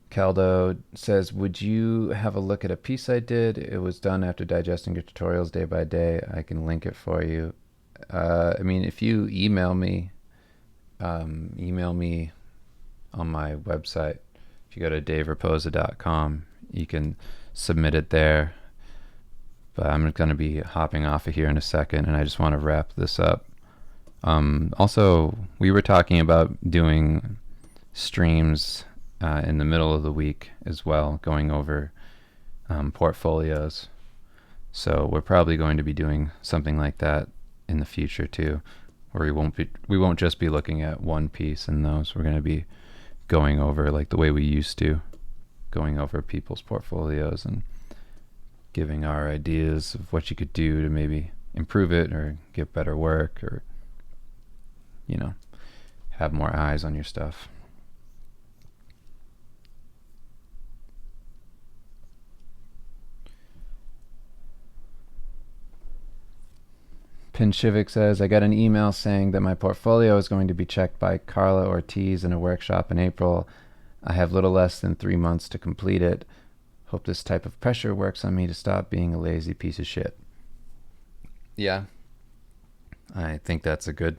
Caldo says, would you have a look at a piece I did? It was done after digesting your tutorials day by day. I can link it for you. I mean, if you email me on my website. If you go to daveraposa.com, you can submit it there. But I'm going to be hopping off of here in a second, and I just want to wrap this up. Also, we were talking about doing streams in the middle of the week as well, going over portfolios. So we're probably going to be doing something like that in the future too, where we won't just be looking at one piece in those. We're going to be going over like the way we used to, going over people's portfolios and giving our ideas of what you could do to maybe improve it or get better work, or, you know, have more eyes on your stuff. Pinchivik says, I got an email saying that my portfolio is going to be checked by Carla Ortiz in a workshop in April. I have little less than 3 months to complete it. Hope this type of pressure works on me to stop being a lazy piece of shit. Yeah, I think that's a good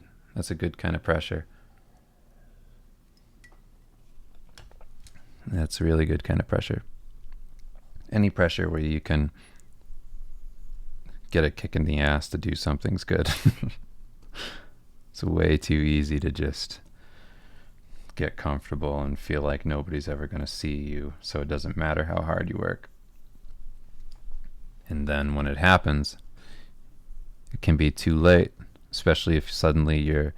kind of pressure. That's a really good kind of pressure. Any pressure where you can get a kick in the ass to do something's good. It's way too easy to just get comfortable and feel like nobody's ever going to see you, so it doesn't matter how hard you work. And then when it happens, it can be too late, especially if suddenly you're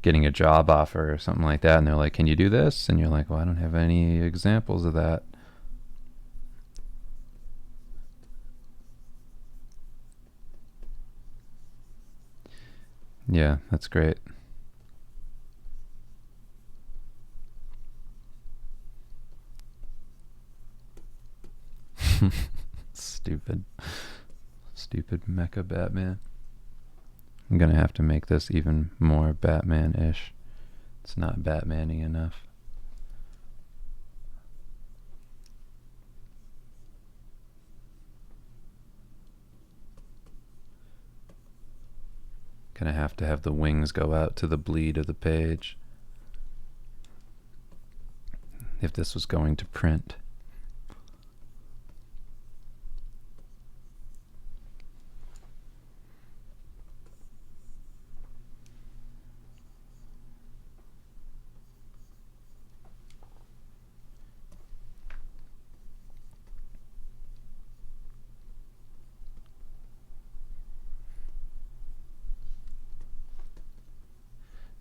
getting a job offer or something like that, and they're like, can you do this? And you're like, well, I don't have any examples of that. Yeah, that's great. Stupid mecha Batman. I'm gonna have to make this even more Batman-ish. It's not Batman-y enough. Gonna have to have the wings go out to the bleed of the page if this was going to print.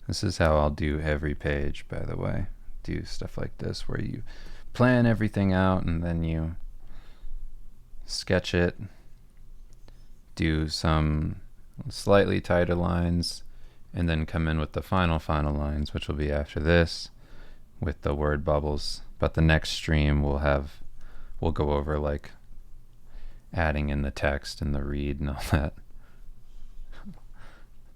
This is how I'll do every page, by the way. Do stuff like this where you plan everything out and then you sketch it, do some slightly tighter lines, and then come in with the final lines, which will be after this with the word bubbles. But the next stream we'll go over like adding in the text and the read and all that.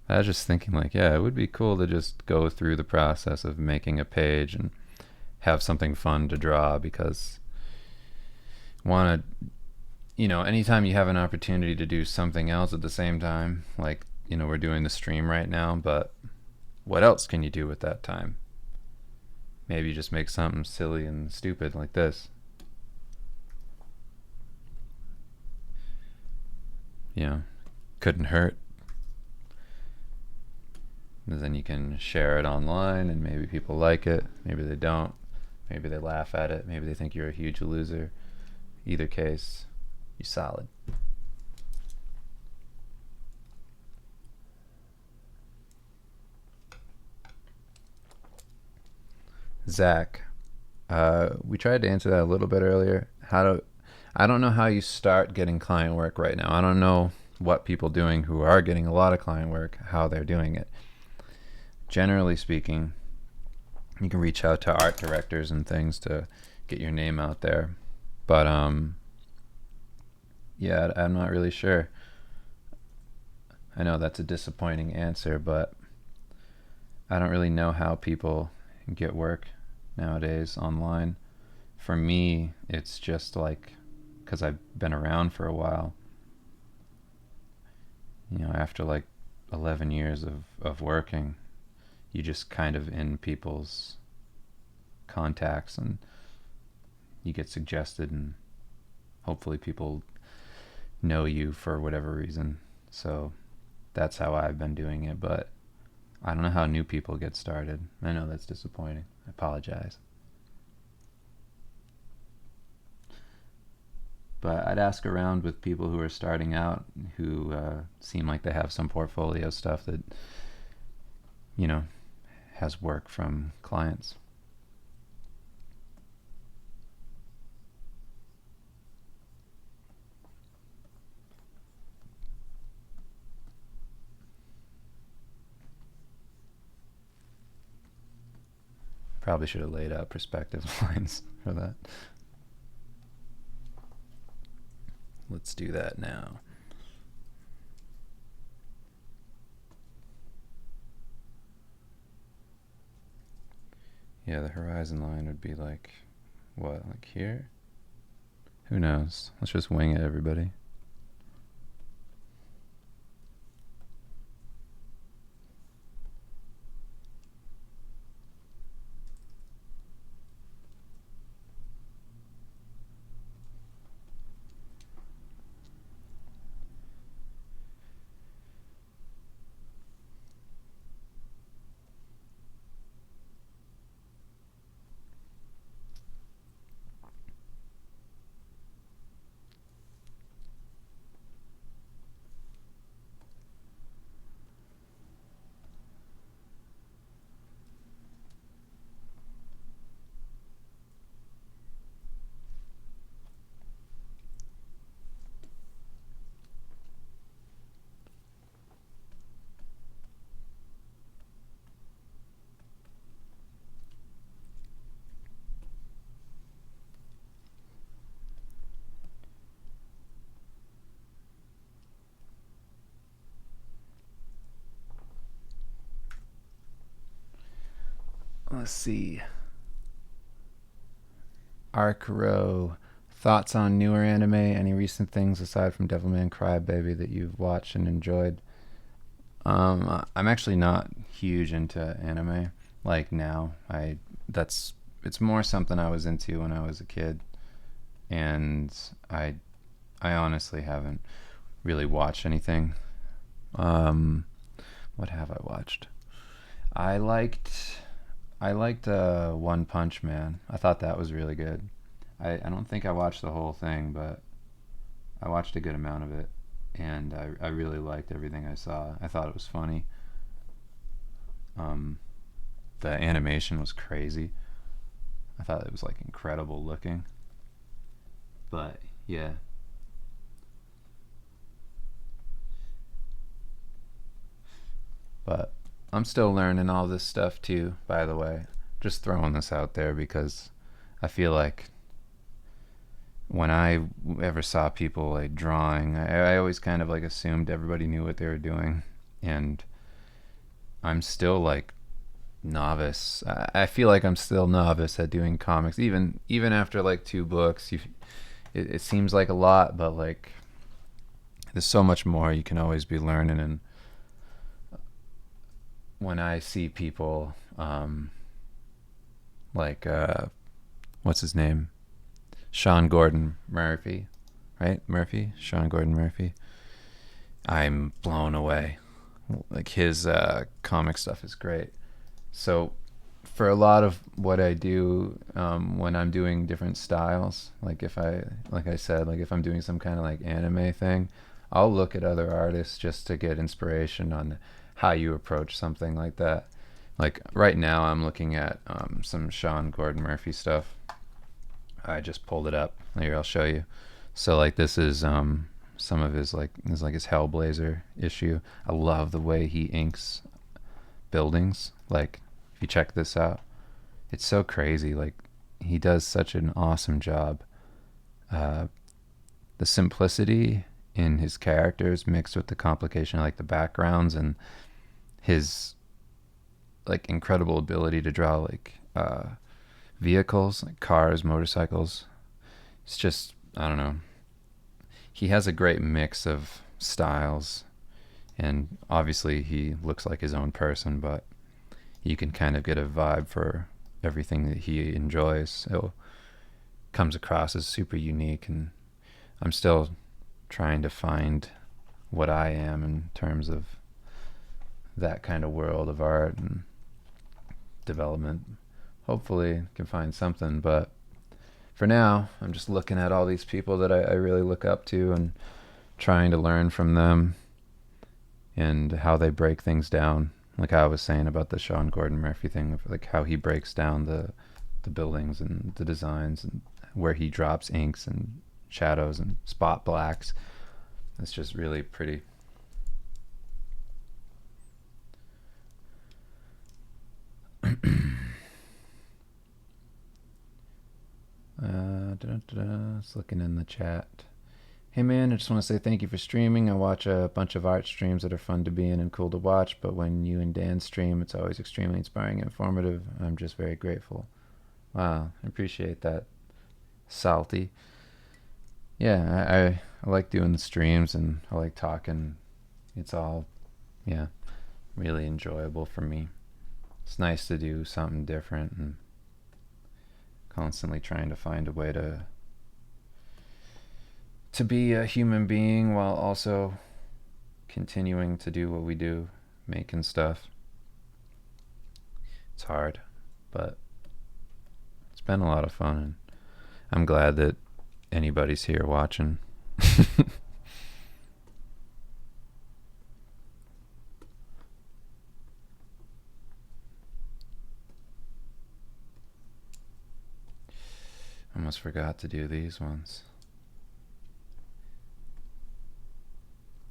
I was just thinking like, yeah, it would be cool to just go through the process of making a page and have something fun to draw, because want to, anytime you have an opportunity to do something else at the same time, like, we're doing the stream right now, but what else can you do with that time? Maybe just make something silly and stupid like this. Couldn't hurt. And then you can share it online and maybe people like it, maybe they don't, maybe they laugh at it, maybe they think you're a huge loser. Either case, you're solid. Zach, we tried to answer that a little bit earlier. I don't know how you start getting client work right now. I don't know what people doing who are getting a lot of client work, how they're doing it. Generally speaking, you can reach out to art directors and things to get your name out there. But yeah, I'm not really sure. I know that's a disappointing answer, but I don't really know how people get work nowadays online. For me, it's just like, because I've been around for a while, after like 11 years of working, you just kind of in people's contacts and you get suggested, and hopefully people know you for whatever reason. So that's how I've been doing it, but I don't know how new people get started. I know that's disappointing. I apologize. But I'd ask around with people who are starting out, who seem like they have some portfolio stuff that, has work from clients. Probably should have laid out perspective lines for that. Let's do that now. Yeah, the horizon line would be like, what, like here? Who knows? Let's just wing it, everybody. Let's see. Arc Row. Thoughts on newer anime? Any recent things aside from Devilman Crybaby that you've watched and enjoyed? I'm actually not huge into anime. Like now, it's more something I was into when I was a kid, and I honestly haven't really watched anything. What have I watched? I liked One Punch Man. I thought that was really good. I don't think I watched the whole thing, but I watched a good amount of it, and I really liked everything I saw. I thought it was funny. The animation was crazy. I thought it was like incredible looking. But yeah. But I'm still learning all this stuff too, by the way. Just throwing this out there because I feel like when I ever saw people like drawing, I always kind of like assumed everybody knew what they were doing. And I'm still like novice. I feel like I'm still novice at doing comics, even after like 2 books. It seems like a lot, but like there's so much more you can always be learning. And when I see people like what's his name, Sean Gordon Murphy, right? Murphy, Sean Gordon Murphy. I'm blown away. Like his comic stuff is great. So for a lot of what I do, when I'm doing different styles, like if I said, like if I'm doing some kind of like anime thing, I'll look at other artists just to get inspiration on how you approach something like that. Like right now, I'm looking at some Sean Gordon Murphy stuff. I just pulled it up. Here, I'll show you. So like this is some of his like his Hellblazer issue. I love the way he inks buildings. Like if you check this out, it's so crazy. Like he does such an awesome job. The simplicity in his characters mixed with the complication of like the backgrounds and his like incredible ability to draw like vehicles, like cars, motorcycles. It's just, I don't know. He has a great mix of styles, and obviously he looks like his own person, but you can kind of get a vibe for everything that he enjoys. So comes across as super unique, and I'm still trying to find what I am in terms of that kind of world of art and development. Hopefully can find something, but for now I'm just looking at all these people that I really look up to and trying to learn from them and how they break things down. Like I was saying about the Sean Gordon Murphy thing, of like how he breaks down the buildings and the designs and where he drops inks and shadows and spot blacks. It's just really pretty. Just looking in the chat. Hey man, I just want to say thank you for streaming. I watch a bunch of art streams that are fun to be in and cool to watch, but when you and Dan stream, it's always extremely inspiring and informative. I'm just very grateful. Wow, I appreciate that, Salty. Yeah, I like doing the streams and I like talking. It's all, yeah, really enjoyable for me. It's nice to do something different and constantly trying to find a way to be a human being while also continuing to do what we do, making stuff. It's hard, but it's been a lot of fun, and I'm glad that anybody's here watching. Almost forgot to do these ones.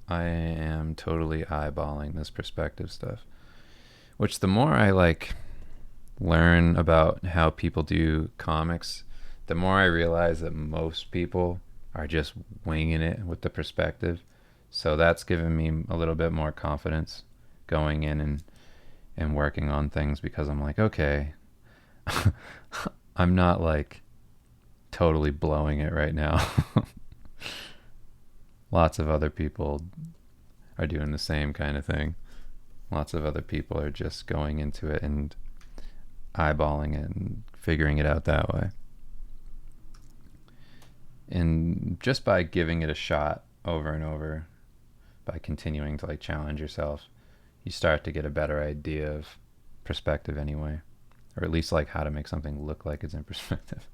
I am totally eyeballing this perspective stuff, which the more I like learn about how people do comics, the more I realize that most people are just winging it with the perspective. So that's given me a little bit more confidence going in and working on things, because I'm like, okay, I'm not like totally blowing it right now. Lots of other people are doing the same kind of thing. Lots of other people are just going into it and eyeballing it and figuring it out that way. And just by giving it a shot over and over, by continuing to like challenge yourself, you start to get a better idea of perspective anyway, or at least like how to make something look like it's in perspective.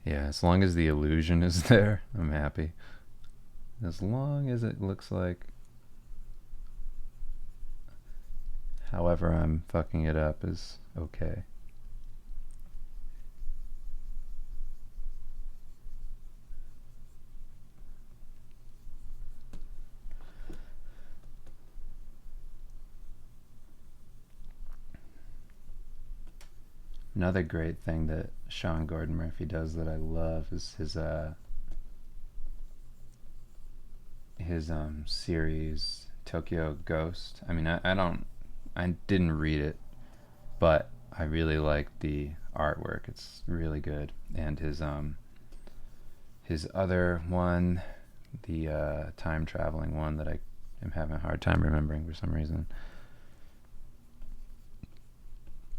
Yeah, as long as the illusion is there, I'm happy. As long as it looks like however I'm fucking it up is okay. Another great thing that Sean Gordon Murphy does that I love is his series Tokyo Ghost. I mean, I didn't read it, but I really like the artwork. It's really good. And his other one, the time traveling one that I am having a hard time remembering for some reason.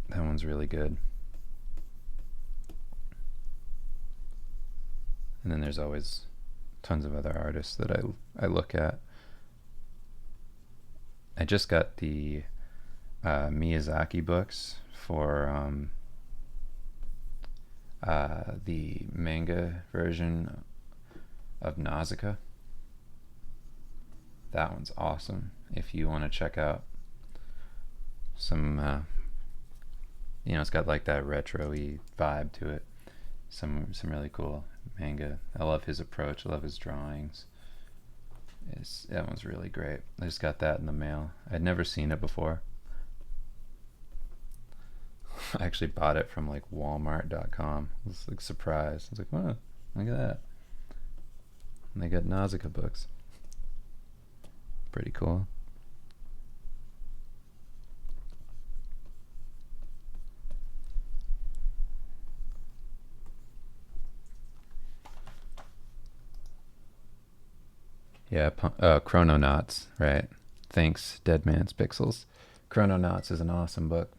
That one's really good. And then there's always tons of other artists that I look at. I just got the Miyazaki books for the manga version of Nausicaa. That one's awesome. If you want to check out some, it's got like that retro-y vibe to it. Some really cool manga. I love his approach. I love his drawings. That one's really great. I just got that in the mail. I'd never seen it before. I actually bought it from like Walmart.com. I was like surprised. I was like, oh, look at that. And they got Nausicaa books. Pretty cool. Yeah, Chrononauts, right? Thanks, Dead Man's Pixels. Chrononauts is an awesome book.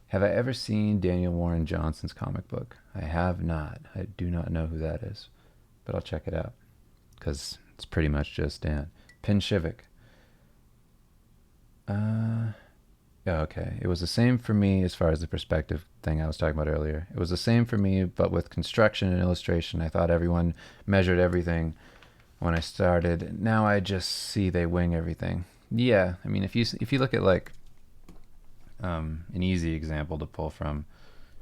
Have I ever seen Daniel Warren Johnson's comic book? I have not. I do not know who that is, but I'll check it out because it's pretty much just Dan. Pinshivik. Yeah, okay. It was the same for me as far as the perspective thing I was talking about earlier. It was the same for me, but with construction and illustration. I thought everyone measured everything when I started. Now I just see they wing everything. Yeah, I mean, if you look at like an easy example to pull from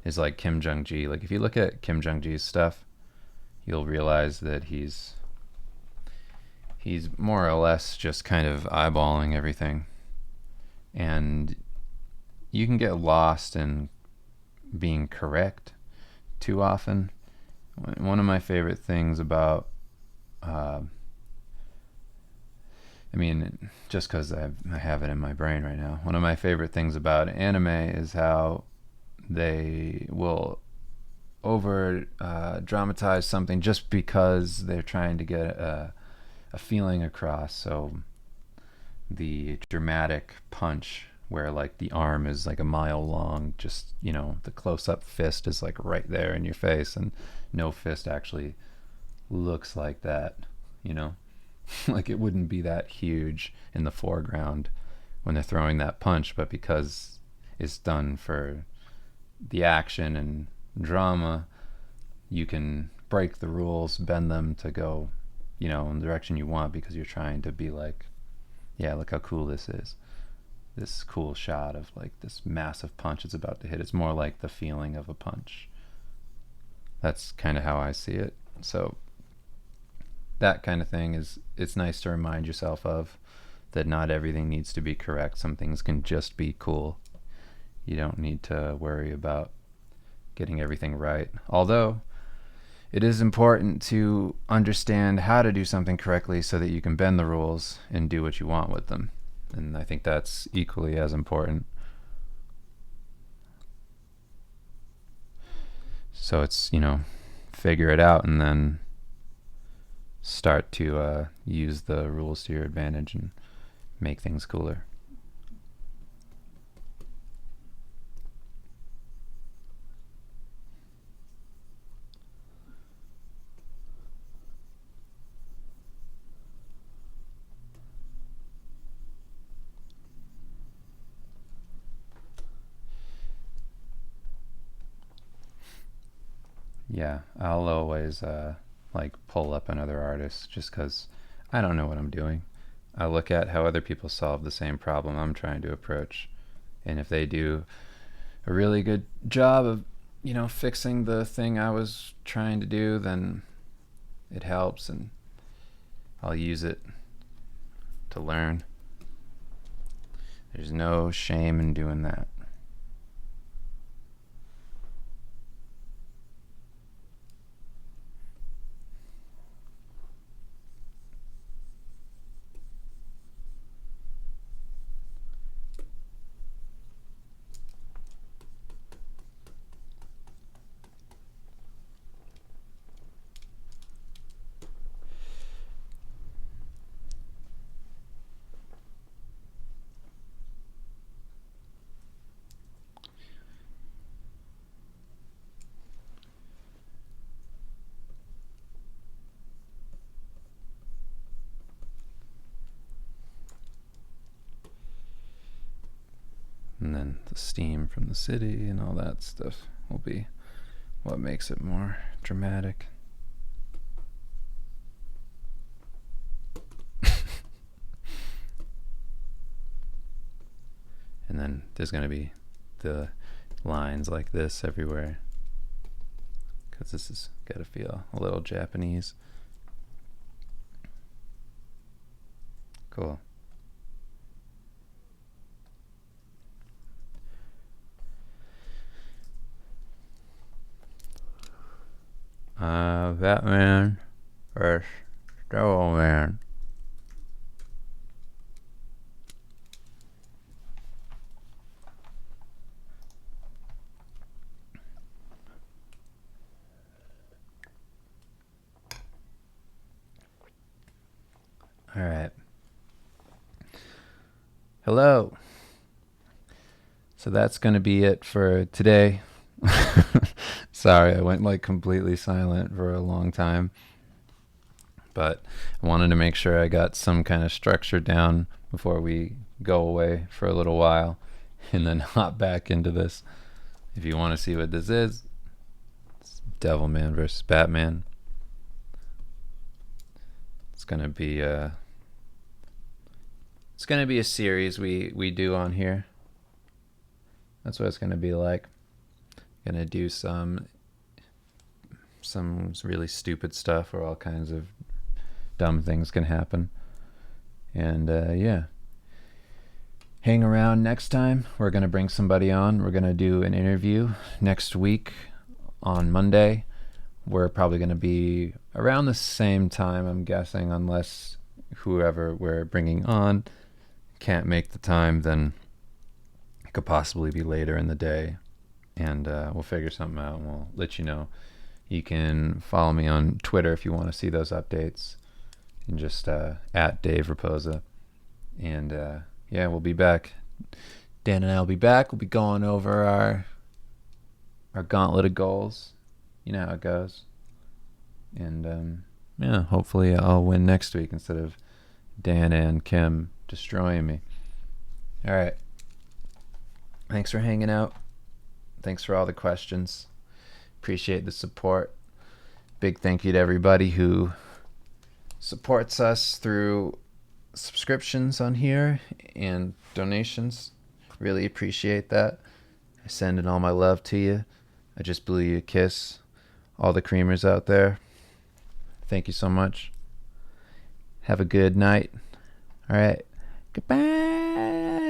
is like Kim Jung-gi. Like if you look at Kim Jung-gi's stuff, you'll realize that he's more or less just kind of eyeballing everything, and you can get lost in being correct too often. One of my favorite things about I mean, just because I have it in my brain right now. One of my favorite things about anime is how they will over dramatize something just because they're trying to get a feeling across. So the dramatic punch where like the arm is like a mile long, just, the close-up fist is like right there in your face, and no fist actually looks like that, like it wouldn't be that huge in the foreground when they're throwing that punch, but because it's done for the action and drama, you can break the rules, bend them to go, in the direction you want, because you're trying to be like, yeah, look how cool this is. This cool shot of like this massive punch it's about to hit. It's more like the feeling of a punch. That's kind of how I see it. So that kind of thing it's nice to remind yourself of, that not everything needs to be correct. Some things can just be cool. You don't need to worry about getting everything right. Although it is important to understand how to do something correctly so that you can bend the rules and do what you want with them. And I think that's equally as important. So it's, figure it out and then start to use the rules to your advantage and make things cooler. Yeah, I'll always like pull up another artist just because I don't know what I'm doing. I look at how other people solve the same problem I'm trying to approach, and if they do a really good job of, fixing the thing I was trying to do, then it helps, and I'll use it to learn. There's no shame in doing that. And then the steam from the city and all that stuff will be what makes it more dramatic. And then there's going to be the lines like this everywhere, because this has got to feel a little Japanese. Cool. Batman versus Devilman. All right. Hello. So that's going to be it for today. Sorry, I went like completely silent for a long time. But I wanted to make sure I got some kind of structure down before we go away for a little while and then hop back into this. If you want to see what this is, it's Devilman versus Batman. It's gonna be a series we do on here. That's what it's gonna be like. Gonna do some really stupid stuff where all kinds of dumb things can happen. And yeah. Hang around next time. We're gonna bring somebody on. We're gonna do an interview next week on Monday. We're probably gonna be around the same time, I'm guessing, unless whoever we're bringing on can't make the time, then it could possibly be later in the day. And we'll figure something out and we'll let you know. You can follow me on Twitter if you want to see those updates. And just at Dave Raposa. And yeah, we'll be back. Dan and I will be back. We'll be going over our gauntlet of goals. You know how it goes. And yeah, hopefully I'll win next week instead of Dan and Kim destroying me. All right. Thanks for hanging out. Thanks for all the questions. Appreciate the support. Big thank you to everybody who supports us through subscriptions on here and donations. Really appreciate that. I send in all my love to you. I just blew you a kiss. All the creamers out there, thank you so much. Have a good night. All right. Goodbye.